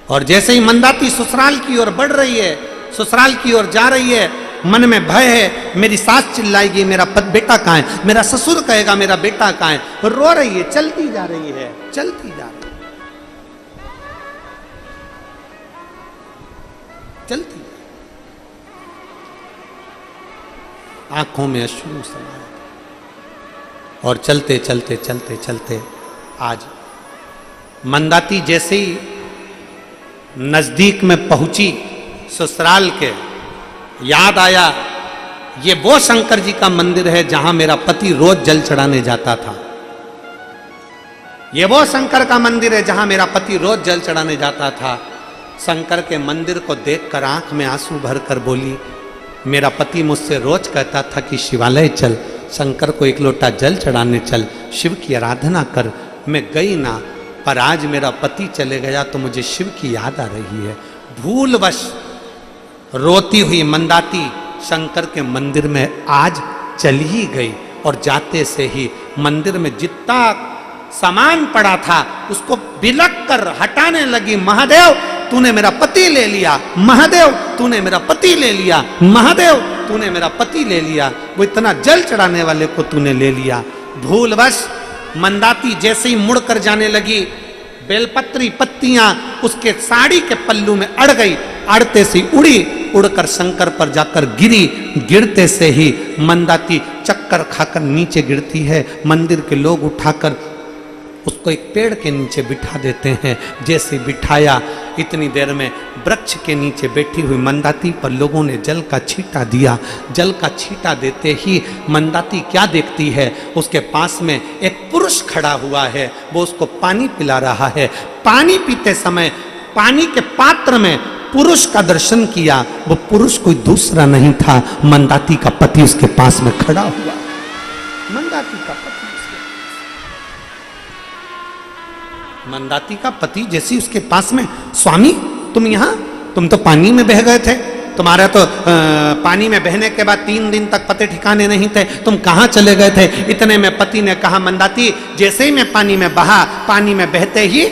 और जैसे ही मंदाती ससुराल की ओर बढ़ रही है, ससुराल की ओर जा रही है, मन में भय है, मेरी सास चिल्लाएगी, मेरा बेटा कहाँ है, मेरा ससुर कहेगा मेरा बेटा कहाँ है। रो रही है, चलती जा रही है, चलती जा रही है, चलती। आंखों में अश्रु समाये और चलते चलते चलते चलते आज मंदाती जैसे ही नजदीक में पहुंची ससुराल के, याद आया ये वो शंकर जी का मंदिर है जहां मेरा पति रोज जल चढ़ाने जाता था। ये वो शंकर का मंदिर है जहां मेरा पति रोज जल चढ़ाने जाता था। शंकर के मंदिर को देखकर आंख में आंसू भरकर बोली, मेरा पति मुझसे रोज कहता था कि शिवालय चल, शंकर को एक लोटा जल चढ़ाने चल, शिव की आराधना कर। मैं गई ना, पर आज मेरा पति चले गया तो मुझे शिव की याद आ रही है। भूलवश रोती हुई मंदाती शंकर के मंदिर में आज चली ही गई और जाते से ही मंदिर में जितना सामान पड़ा था उसको बिलक कर हटाने लगी। महादेव तूने मेरा पति ले लिया, महादेव तूने मेरा पति ले लिया, महादेव तूने मेरा पति ले लिया, वो इतना जल चढ़ाने वाले को तूने ले लिया। भूलवश मंदाती जैसे ही मुड़कर जाने लगी, बेलपत्री पत्तियां उसके साड़ी के पल्लू में अड़ गई, अड़ते से उड़ी, उड़कर शंकर पर जाकर गिरी। गिरते से ही मंदाती चक्कर खाकर नीचे गिरती है। मंदिर के लोग उठाकर उसको एक पेड़ के नीचे बिठा देते हैं। जैसे बिठाया, इतनी देर में वृक्ष के नीचे बैठी हुई मंदाती पर लोगों ने जल का छींटा दिया। जल का छींटा देते ही मंदाती क्या देखती है, उसके पास में एक पुरुष खड़ा हुआ है, वो उसको पानी पिला रहा है। पानी पीते समय पानी के पात्र में पुरुष का दर्शन किया। वो पुरुष कोई दूसरा नहीं था, मंदाती का पति उसके पास में खड़ा हुआ। मंदाती का पति, मंदाती का पति जैसे उसके पास में, स्वामी तुम यहां, तुम तो पानी में बह गए थे, तुम्हारा तो पानी में बहने के बाद 3 दिन तक पते ठिकाने नहीं थे, तुम कहाँ चले गए थे। इतने में पति ने कहा, मंदाती जैसे ही मैं पानी में बहा, पानी में बहते ही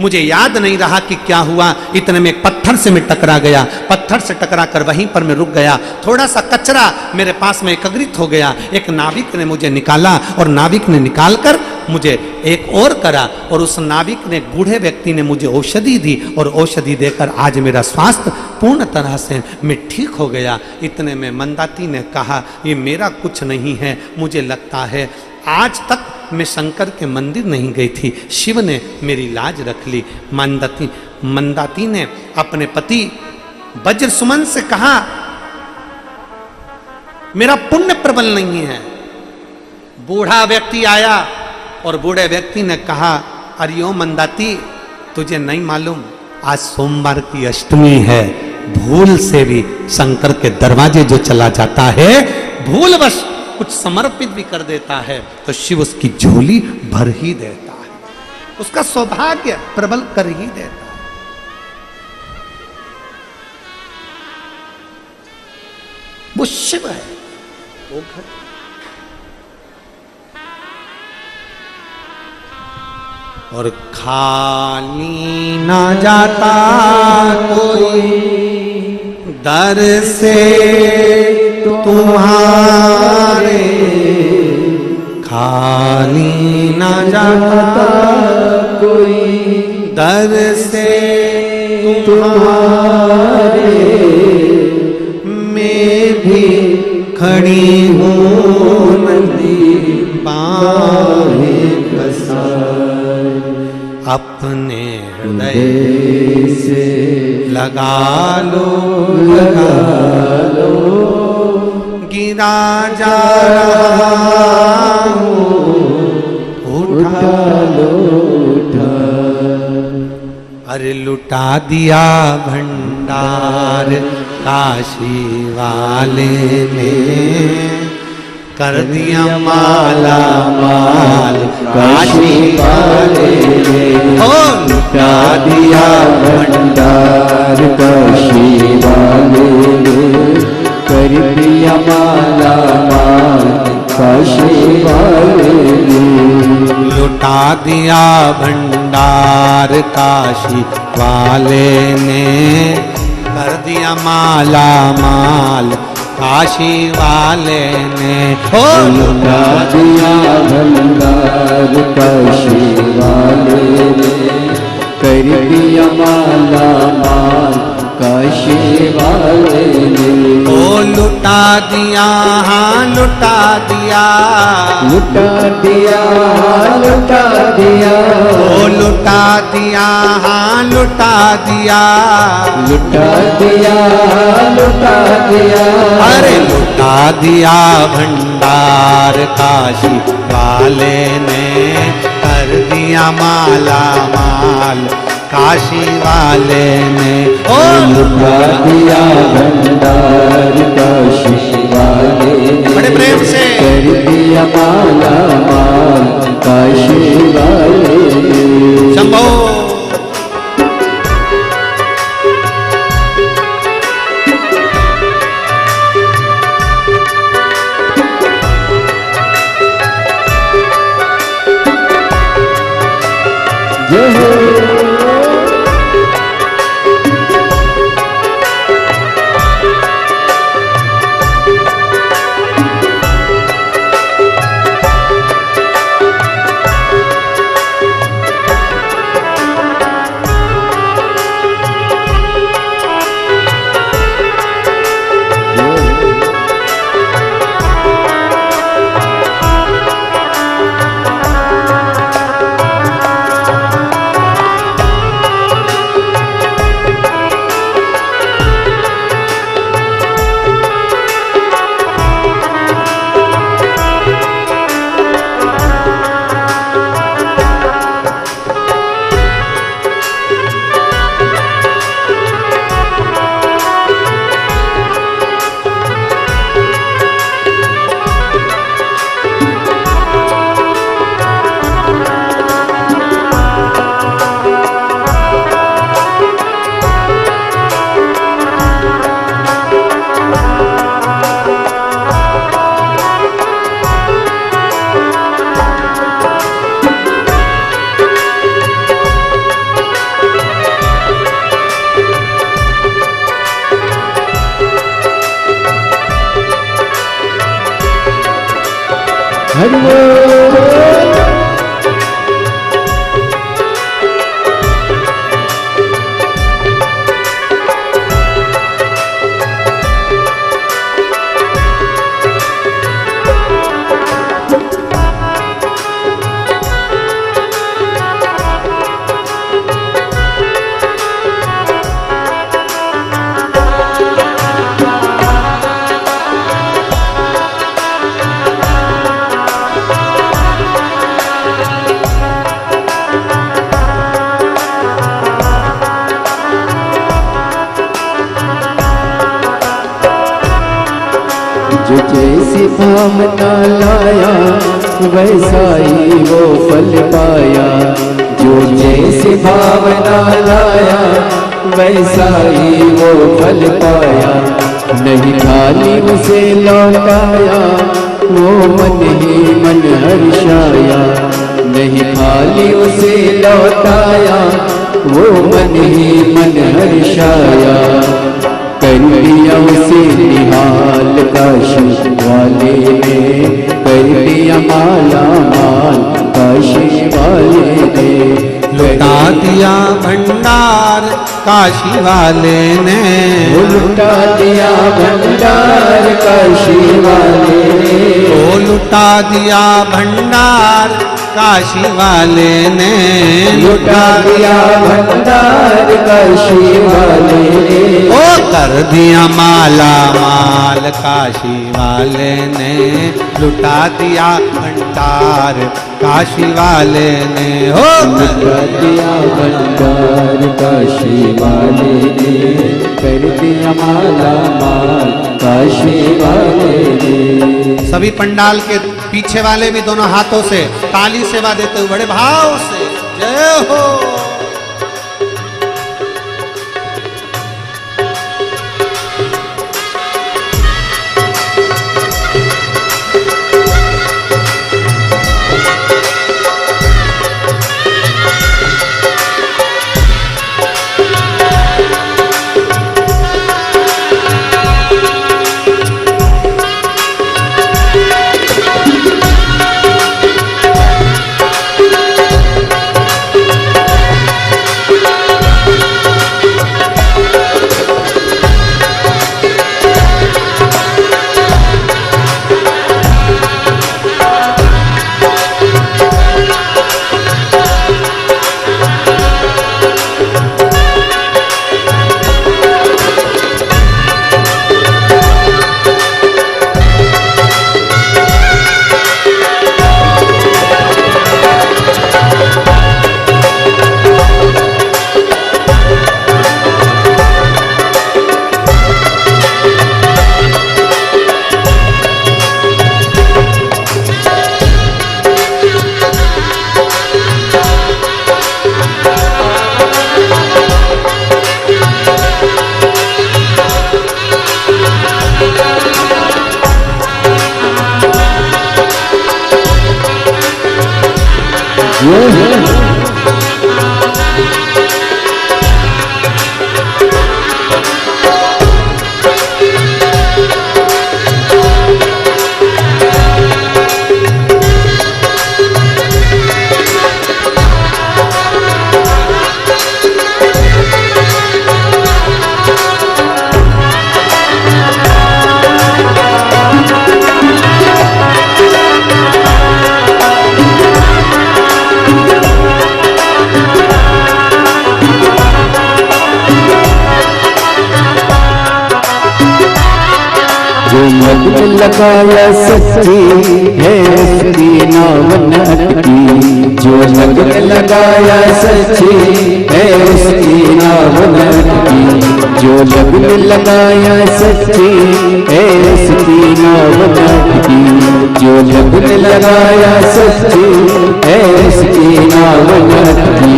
मुझे याद नहीं रहा कि क्या हुआ, इतने में एक पत्थर से मैं टकरा गया, पत्थर से टकरा कर वहीं पर मैं रुक गया, थोड़ा सा कचरा मेरे पास में एकत्रित हो गया, एक नाविक ने मुझे निकाला और नाविक ने निकाल कर मुझे एक और करा और उस नाविक ने, बूढ़े व्यक्ति ने मुझे औषधि दी और औषधि देकर आज मेरा स्वास्थ्य पूर्ण तरह से मैं ठीक हो गया। इतने में मंदाती ने कहा, ये मेरा कुछ नहीं है, मुझे लगता है आज तक मैं शंकर के मंदिर नहीं गई थी, शिव ने मेरी लाज रख ली। मंदाती ने अपने पति वज्र सुमन से कहा, मेरा पुण्य प्रबल नहीं है। बूढ़ा व्यक्ति आया और बूढ़े व्यक्ति ने कहा, अरे ओ मंदाती, तुझे नहीं मालूम आज सोमवार की अष्टमी है, भूल से भी शंकर के दरवाजे जो चला जाता है, भूलवश कुछ समर्पित भी कर देता है तो शिव उसकी झोली भर ही देता है, उसका सौभाग्य प्रबल कर ही देता है। वो शिव है, वो घर। और खाली ना जाता कोई दर से तुम्हारे, खाली ना जाता कोई दर से तुम्हारे, मैं भी खड़ी हूँ नदी बाहें पसार, अपने हृदय से लगा लो, लगा लो, गिरा जा रहा हूँ, उठा लो उठा। अरे लुटा दिया भंडार काशी वाले ने, कर दिया माला माल काशी वाले ने, ओ लुटा दिया भंडार काशी वाले ने, कर दिया माला माल काशी वाले ने, लुटा दिया भंडार काशी वाले ने, कर दिया माला माल काशी वाले ने, ओ लुटा दिया भंडार काशी वाले ने, कर दिया माला माल काशी वाले ने, ओ लुटा दिया, हाँ लुटा दिया, लुटा दिया लुटा दिया, ओ लुटा दिया, हाँ लुटा दिया, लुटा दिया लुटा दिया, अरे लुटा दिया भंडार काशी वाले ने, कर दिया माला माल काशी वाले ने, ओ लुटा दिया भंडार काशी वाले ने, बड़े प्रेम से कर दिया माला माल काशी वाले ने। शंभो। जय हो हरि बोल। जो जैसी भावना लाया वैसा ही वो फल पाया। जो जैसी भावना लाया वैसा ही वो फल पाया। नहीं खाली उसे लौटाया वो मन ही मन हर्षाया। नहीं खाली उसे लौटाया वो मन ही मन हर्षाया। कर दिया उसे निहाल काशी वाले ने। कर दिया माला माल काशी वाले ने। लुटा दिया भंडार काशी वाले ने। लुटा दिया भंडार काशी वाले ने। ओ लुटा दिया भंडार काशी वाले ने। लुटा दिया भंडार काशी वाले ने। ओ कर दिया माला माल काशी वाले ने। लुटा दिया भंडार काशी वाले ने। हो लुटा दिया भंडार काशी वाले ने। कर दिया माला माल काशी वाले ने। सभी पंडाल के पीछे वाले भी दोनों हाथों से ताली सेवा देते हुए बड़े भाव से जय हो। मत लगाया सच्ची है उसकी नावन अटकी। जो लगन लगाया सच्ची है उसकी नावन अटकी। जो लगन लगाया सच्ची है उसकी नावन अटकी। जो लगन लगाया सच्ची है उसकी नावन अटकी।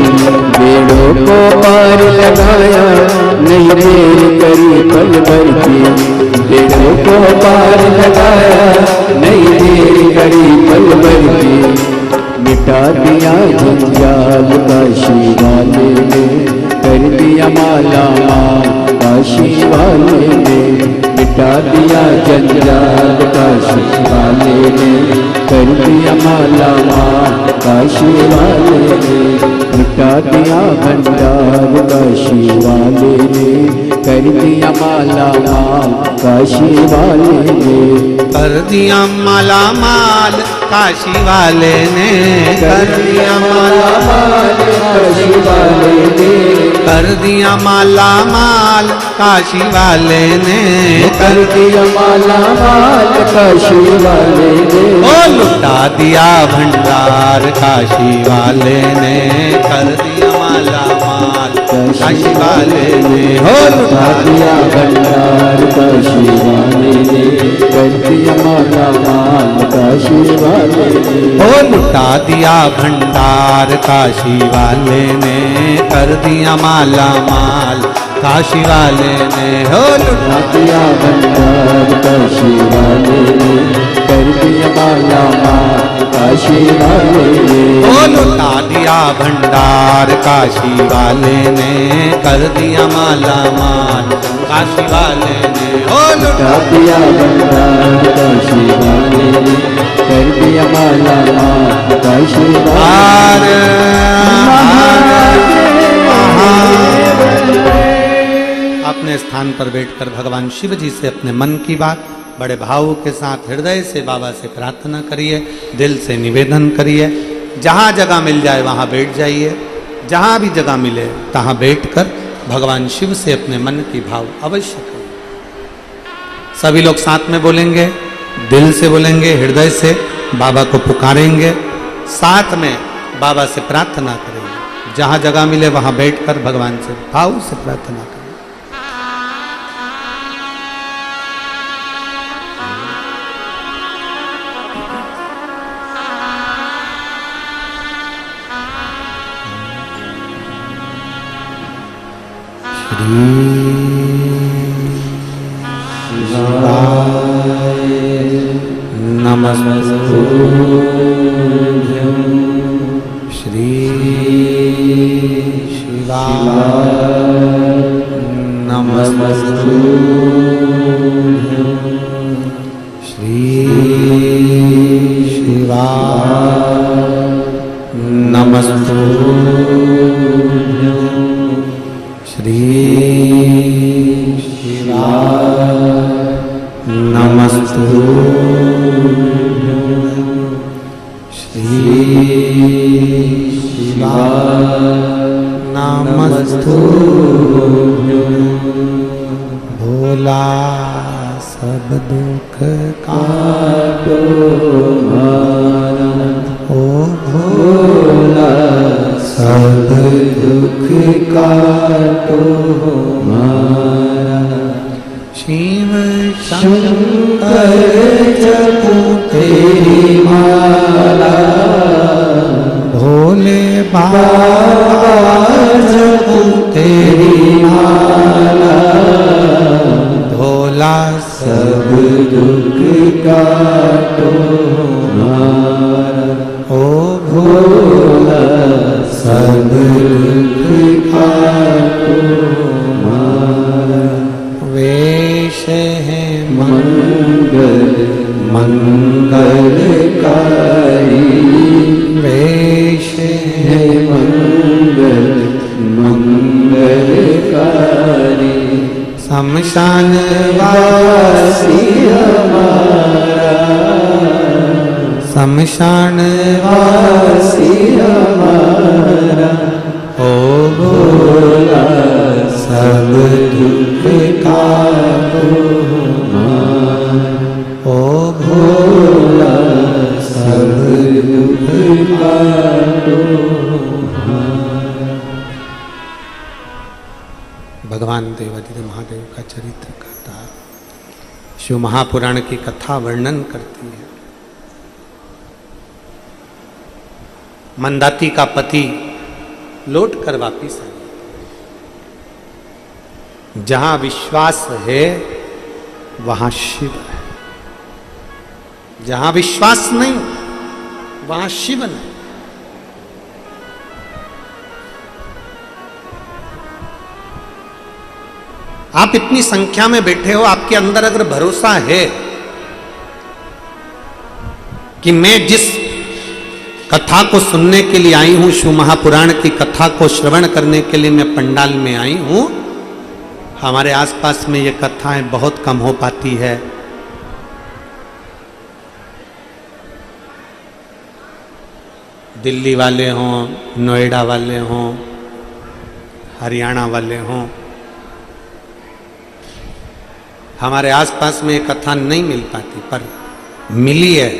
बेड़ों को पार लगाया नहीं देर करी पल भर की। बेड़ों को पार लगाया नहीं देर करी पल भर की। मिटा दिया जंजाल काशी वाले ने। कर दिया माला माल काशी वाले ने। मिटा दिया जंजाल काशी वाले ने। कर दिया काशी वाले ने मिटा दिया भंडार काशी वाले ने कर दिया माला माल काशी वाले ने कर दिया माला माल काशी वाले ने कर दिया माला माल काशी वाले ने कर दिया माला माल काशी वाले ने कर दिया माला माल काशी वाले ने ओ लुटा दिया भंडार काशी वाले ने कर दिया माला माल काशी वाले ने हो लुटा दिया भंडार काशी वाले ने कर दिया माला माल काशी वाले ने हो लुटा दिया भंडार काशी वाले ने कर दिया माला माल काशी वाले ने हो लुटा दिया भंडार काशी वाले ने कर दिया माला माल काशी वाले ने हो लुटा दिया भंडार काशी वाले ने कर दिया माला माल काशी वाले ने हो लुटा दिया भंडार काशी वाले ने कर दिया माला माल काशी वाले अपने स्थान पर बैठकर भगवान शिव जी से अपने मन की बात बड़े भाव के साथ हृदय से बाबा से प्रार्थना करिए, दिल से निवेदन करिए। जहाँ जगह मिल जाए वहाँ बैठ जाइए, जहाँ भी जगह मिले तहाँ बैठकर भगवान शिव से अपने मन की भाव अवश्य करिए। सभी लोग साथ में बोलेंगे, दिल से बोलेंगे, हृदय से बाबा को पुकारेंगे, साथ में बाबा से प्रार्थना करेंगे। जहाँ जगह मिले वहाँ बैठकर भगवान से भाव से प्रार्थना करें। श्री शिवाय नमस्तुभ्यं श्री शिवाय नमस्तुभ्यं श्री शिवाय नमस्तुभ्यं श्री शिवाय नमस्तुभ्यं भोला सब दुख काटो ओ भोला सब दुख काटो शिव शंकर जपो तेरी माला भोले बाबा जपो तेरी माला भोला सब दुख काटो ओ भोला सब दुख काटो वेश है मंगल मंगलकारी वेश है मंगल मंगलकारी शमशान वासी हमारा शमशान वासी हमारा ओ भोला सब दुख काटो ओ भोला सब दुख काटो। भगवान देवाधिदेव महादेव का चरित्र कहता है, शिव महापुराण की कथा वर्णन करती है। मंदाती का पति लौट कर वापिस आया। जहां विश्वास है वहां शिव है, जहां विश्वास नहीं वहां शिव नहीं। आप इतनी संख्या में बैठे हो, आपके अंदर अगर भरोसा है कि मैं जिस कथा को सुनने के लिए आई हूं, शिव महापुराण की कथा को श्रवण करने के लिए मैं पंडाल में आई हूं। हमारे आसपास में ये कथाएं बहुत कम हो पाती है। दिल्ली वाले हों, नोएडा वाले हों, हरियाणा वाले हों, हमारे आसपास में ये कथा नहीं मिल पाती, पर मिली है।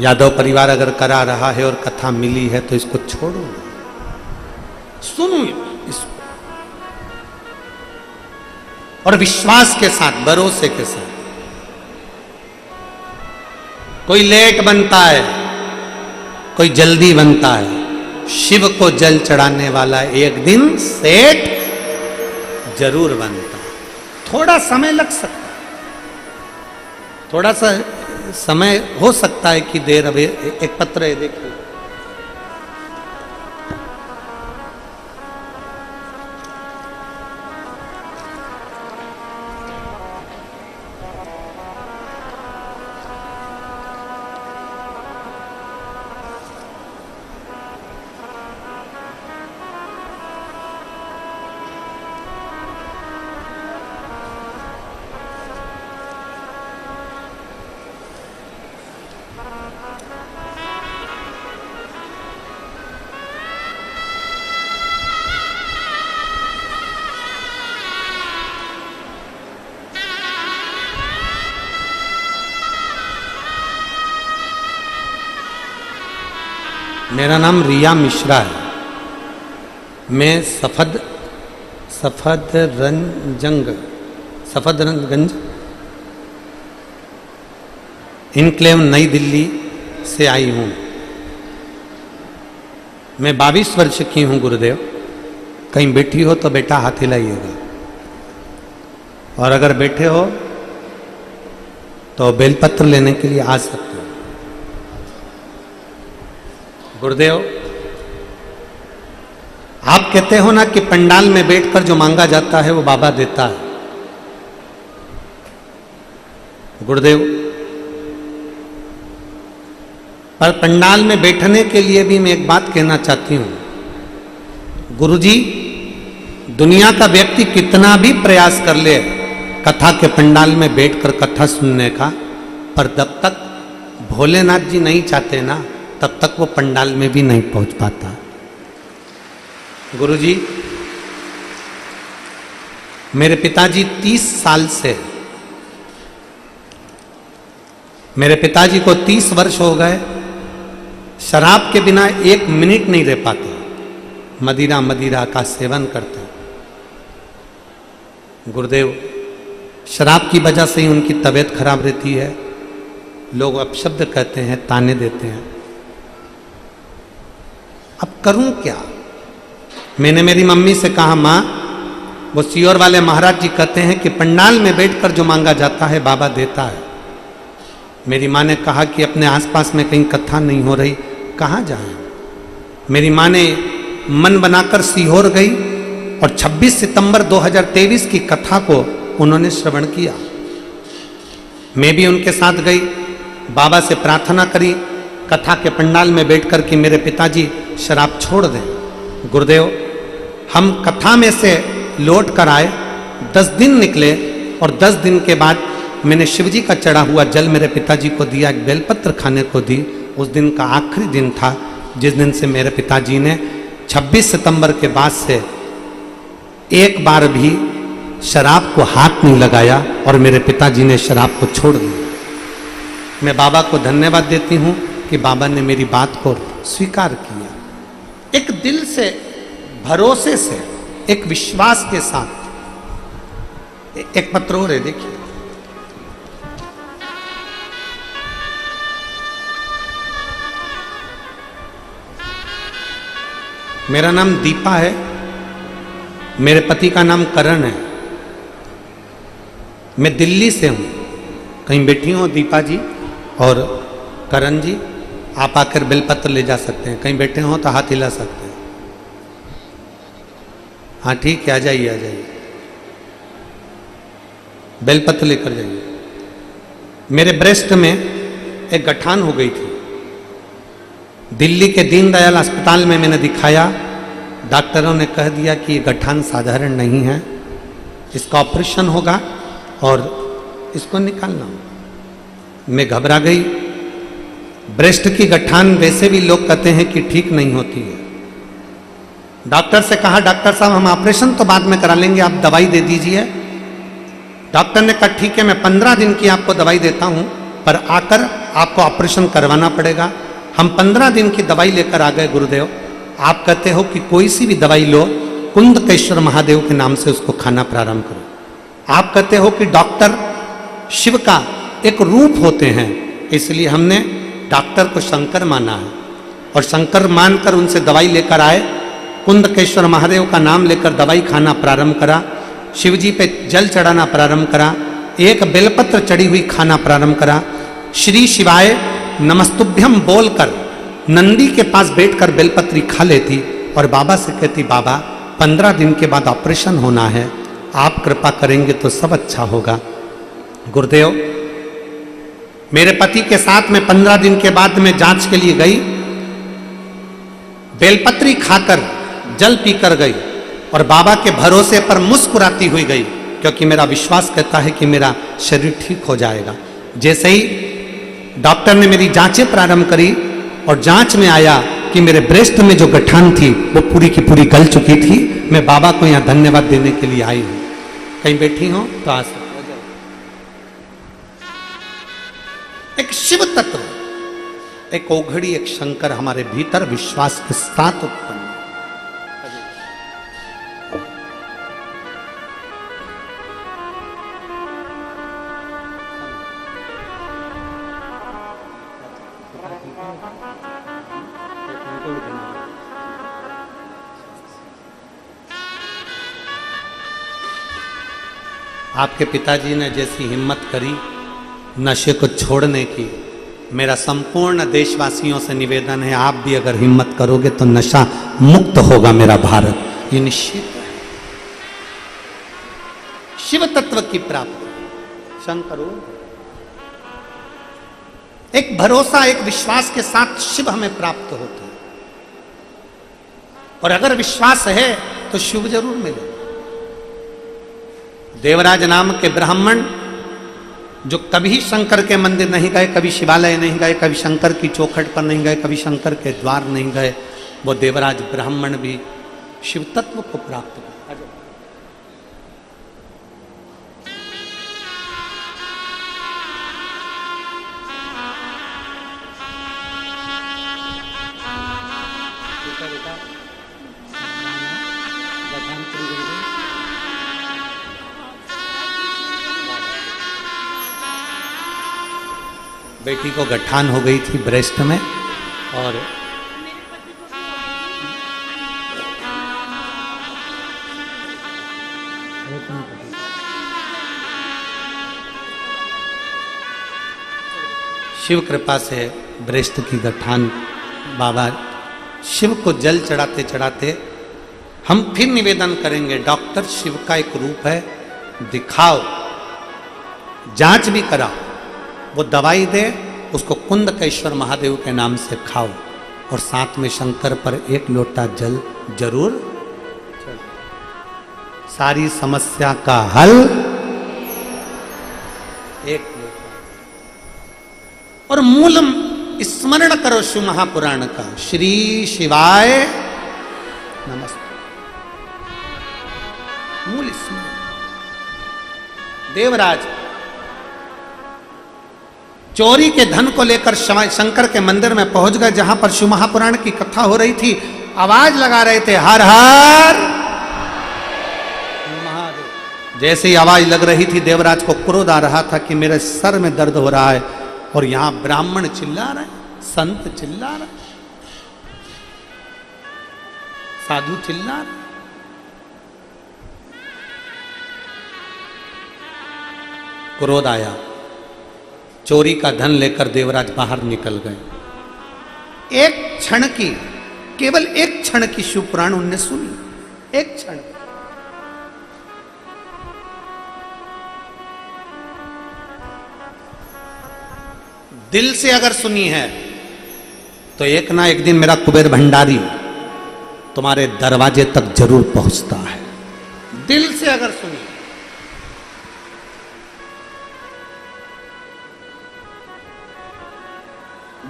यादव परिवार अगर करा रहा है और कथा मिली है तो इसको छोड़ो, सुनो इसको, और विश्वास के साथ, भरोसे के साथ। कोई लेट बनता है, कोई जल्दी बनता है। शिव को जल चढ़ाने वाला एक दिन सेठ जरूर बनता है। थोड़ा समय लग सकता है, थोड़ा सा समय हो सकता है कि देर। अभी एक पत्र है, देखिए, मेरा नाम रिया मिश्रा है। मैं सफदरजंग इनक्लेव नई दिल्ली से आई हूँ। मैं 22 वर्ष की हूँ गुरुदेव। कहीं बैठी हो तो बेटा हाथ हिलाइएगा, और अगर बैठे हो तो बेलपत्र लेने के लिए आ सकते हो। गुरुदेव, आप कहते हो ना कि पंडाल में बैठकर जो मांगा जाता है वो बाबा देता है। गुरुदेव, पर पंडाल में बैठने के लिए भी मैं एक बात कहना चाहती हूं। गुरुजी, दुनिया का व्यक्ति कितना भी प्रयास कर ले कथा के पंडाल में बैठकर कथा सुनने का, पर जब तक भोलेनाथ जी नहीं चाहते ना, तब तक वो पंडाल में भी नहीं पहुंच पाता। गुरुजी, मेरे पिताजी 30 साल से, मेरे पिताजी को 30 वर्ष हो गए, शराब के बिना 1 मिनट नहीं रह पाते। मदिरा का सेवन करते। गुरुदेव, शराब की वजह से ही उनकी तबीयत खराब रहती है। लोग अपशब्द कहते हैं, ताने देते हैं। अब करूं क्या? मैंने मेरी मम्मी से कहा, माँ, वो सीहोर वाले महाराज जी कहते हैं कि पंडाल में बैठकर जो मांगा जाता है बाबा देता है। मेरी माँ ने कहा कि अपने आसपास में कहीं कथा नहीं हो रही, कहाँ जाएं? मेरी माँ ने मन बनाकर सीहोर गई और 26 सितंबर 2023 की कथा को उन्होंने श्रवण किया। मैं भी उनके साथ गई, बाबा से प्रार्थना करी कथा के पंडाल में बैठकर कि मेरे पिताजी शराब छोड़ दें। गुरुदेव, हम कथा में से लौट कर आए, 10 दिन निकले, और 10 दिन के बाद मैंने शिवजी का चढ़ा हुआ जल मेरे पिताजी को दिया, एक बेलपत्र खाने को दी। उस दिन का आखिरी दिन था जिस दिन से मेरे पिताजी ने 26 सितंबर के बाद से एक बार भी शराब को हाथ नहीं लगाया, और मेरे पिताजी ने शराब को छोड़ दिया। मैं बाबा को धन्यवाद देती हूँ कि बाबा ने मेरी बात को स्वीकार किया। एक दिल से, भरोसे से, एक विश्वास के साथ। एक पत्र और है, देखिए, मेरा नाम दीपा है, मेरे पति का नाम करण है। मैं दिल्ली से हूं। कहीं बैठी हूं दीपा जी और करण जी, आप आकर बेलपत्र ले जा सकते हैं। कहीं बैठे हो तो हाथ हिला सकते हैं। हाँ ठीक है, आ जाइए, आ जाइए, बेलपत्र लेकर जाइए। मेरे ब्रेस्ट में एक गठान हो गई थी। दिल्ली के दीनदयाल अस्पताल में मैंने दिखाया, डॉक्टरों ने कह दिया कि ये गठान साधारण नहीं है, इसका ऑपरेशन होगा और इसको निकालना होगा। मैं घबरा गई। ब्रेस्ट की गठान वैसे भी लोग कहते हैं कि ठीक नहीं होती है। डॉक्टर से कहा, डॉक्टर साहब हम ऑपरेशन तो बाद में करा लेंगे, आप दवाई दे दीजिए। डॉक्टर ने कहा ठीक है, मैं 15 दिन की आपको दवाई देता हूं, पर आकर आपको ऑपरेशन करवाना पड़ेगा। हम 15 दिन की दवाई लेकर आ गए गुरुदेव। आप कहते हो कि कोई सी भी दवाई लो, कुंदकेश्वर महादेव के नाम से उसको खाना प्रारंभ करो। आप कहते हो कि डॉक्टर शिव का एक रूप होते हैं, इसलिए हमने डॉक्टर को शंकर माना है और शंकर मानकर उनसे दवाई लेकर आए। कुंदकेश्वर महादेव का नाम लेकर दवाई खाना प्रारंभ करा, शिव जी पे जल चढ़ाना प्रारंभ करा, एक बेलपत्र चढ़ी हुई खाना प्रारंभ करा, श्री शिवाय नमस्तुभ्यम बोलकर नंदी के पास बैठकर बेलपत्री खा लेती और बाबा से कहती, बाबा 15 दिन के बाद ऑपरेशन होना है, आप कृपा करेंगे तो सब अच्छा होगा। गुरुदेव, मेरे पति के साथ में 15 दिन के बाद में जांच के लिए गई, बेलपत्री खाकर जल पीकर गई और बाबा के भरोसे पर मुस्कुराती हुई गई, क्योंकि मेरा विश्वास कहता है कि मेरा शरीर ठीक हो जाएगा। जैसे ही डॉक्टर ने मेरी जांचें प्रारंभ करी और जांच में आया कि मेरे ब्रेस्ट में जो गठान थी वो पूरी की पूरी गल चुकी थी। मैं बाबा को यहाँ धन्यवाद देने के लिए आई हूँ। कहीं बैठी हो तो आ सकते। एक शिव तत्व, एक ओघड़ी, एक शंकर हमारे भीतर विश्वास के साथ उत्पन्न। आपके पिताजी ने जैसी हिम्मत करी नशे को छोड़ने की, मेरा संपूर्ण देशवासियों से निवेदन है, आप भी अगर हिम्मत करोगे तो नशा मुक्त होगा मेरा भारत, ये निश्चित है। शिव तत्व की प्राप्ति, शंकरो, एक भरोसा, एक विश्वास के साथ शिव हमें प्राप्त होता है। और अगर विश्वास है तो शिव जरूर मिले। देवराज नाम के ब्राह्मण जो कभी शंकर के मंदिर नहीं गए, कभी शिवालय नहीं गए, कभी शंकर की चौखट पर नहीं गए, कभी शंकर के द्वार नहीं गए, वो देवराज ब्राह्मण भी शिव तत्व को प्राप्त कर। बेटी को गठान हो गई थी ब्रेस्ट में और शिव कृपा से ब्रेस्ट की गठान, बाबा शिव को जल चढ़ाते चढ़ाते हम फिर निवेदन करेंगे, डॉक्टर शिव का एक रूप है, दिखाओ, जांच भी कराओ, वो दवाई दे, उसको कुंदकेश्वर महादेव के नाम से खाओ और साथ में शंकर पर एक लोटा जल जरूर। सारी समस्या का हल एक लोटा। और मूल स्मरण करो शिव महापुराण का, श्री शिवाय नमस्ते, मूल स्मरण। देवराज चोरी के धन को लेकर शंकर के मंदिर में पहुंच गए, जहां पर शिव महापुराण की कथा हो रही थी। आवाज लगा रहे थे, हर हर महादेव। जैसे ही आवाज लग रही थी, देवराज को क्रोध आ रहा था कि मेरे सर में दर्द हो रहा है, और यहां ब्राह्मण चिल्ला रहे, संत चिल्ला रहे, साधु चिल्ला रहे। क्रोध आया, चोरी का धन लेकर देवराज बाहर निकल गए। एक क्षण की, केवल एक क्षण की शिव पुराण उनने सुनी, एक क्षण। दिल से अगर सुनी है तो एक ना एक दिन मेरा कुबेर भंडारी तुम्हारे दरवाजे तक जरूर पहुंचता है। दिल से अगर सुनी,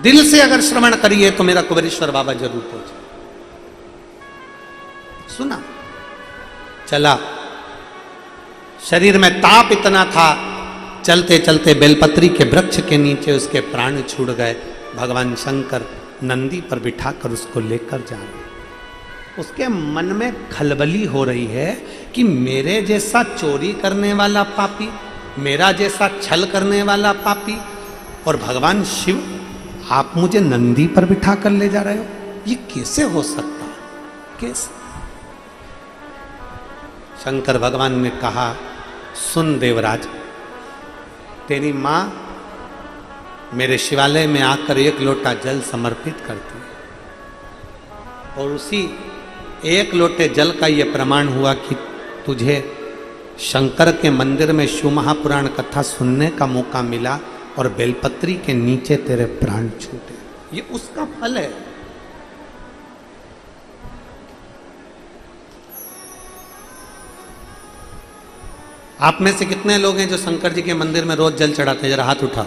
दिल से अगर श्रवण करिए तो मेरा कुबेरेश्वर बाबा जरूर पहुंचे। सुना, चला, शरीर में ताप इतना था, चलते चलते बेलपत्री के वृक्ष के नीचे उसके प्राण छूट गए। भगवान शंकर नंदी पर बिठाकर उसको लेकर जा रहे। उसके मन में खलबली हो रही है कि मेरे जैसा चोरी करने वाला पापी, मेरा जैसा छल करने वाला पापी, और भगवान शिव आप मुझे नंदी पर बिठा कर ले जा रहे हो, ये कैसे हो सकता है? कैसे? शंकर भगवान ने कहा, सुन देवराज, तेरी मां मेरे शिवालय में आकर एक लोटा जल समर्पित करती है और उसी एक लोटे जल का यह प्रमाण हुआ कि तुझे शंकर के मंदिर में शिव महापुराण कथा सुनने का मौका मिला और बेलपत्री के नीचे तेरे प्राण छूटे। ये उसका फल है। आप में से कितने लोग हैं जो शंकर जी के मंदिर में रोज जल चढ़ाते हैं? जरा हाथ उठाओ।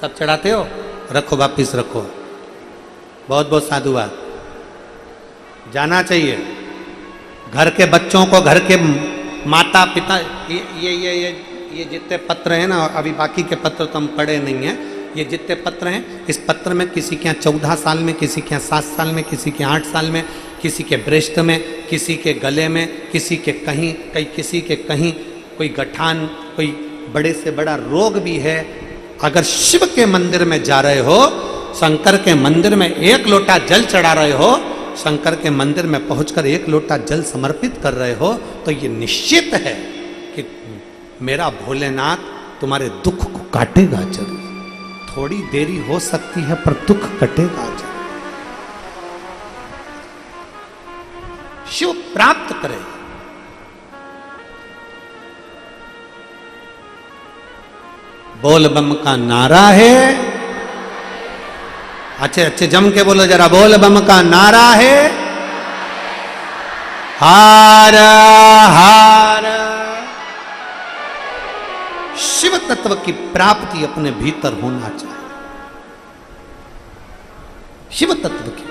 सब चढ़ाते हो? रखो, वापिस रखो। बहुत बहुत साधुवाद। जाना चाहिए। घर के बच्चों को, घर के माता पिता, ये जितने पत्र हैं ना, अभी बाकी के पत्र तो हम पढ़े नहीं हैं, ये जितने पत्र हैं, इस पत्र में किसी के यहाँ 14 साल में, किसी के यहाँ 7 साल में, किसी के 8 साल में, किसी के ब्रेस्ट में, किसी के गले में, किसी के कहीं, किसी के कहीं कोई गठान, कोई बड़े से बड़ा रोग भी है। अगर शिव के मंदिर में जा रहे हो, शंकर के मंदिर में एक लोटा जल चढ़ा रहे हो, शंकर के मंदिर में पहुंचकर एक लोटा जल समर्पित कर रहे हो, तो ये निश्चित है कि मेरा भोलेनाथ तुम्हारे दुख को काटेगा जरूर। थोड़ी देरी हो सकती है पर दुख कटेगा जरूर। शिव प्राप्त करे। बोल बम का नारा है। अच्छे अच्छे जम के बोलो जरा, बोल बम का नारा है। हार हार। शिव तत्व की प्राप्ति अपने भीतर होना चाहिए। शिव तत्व की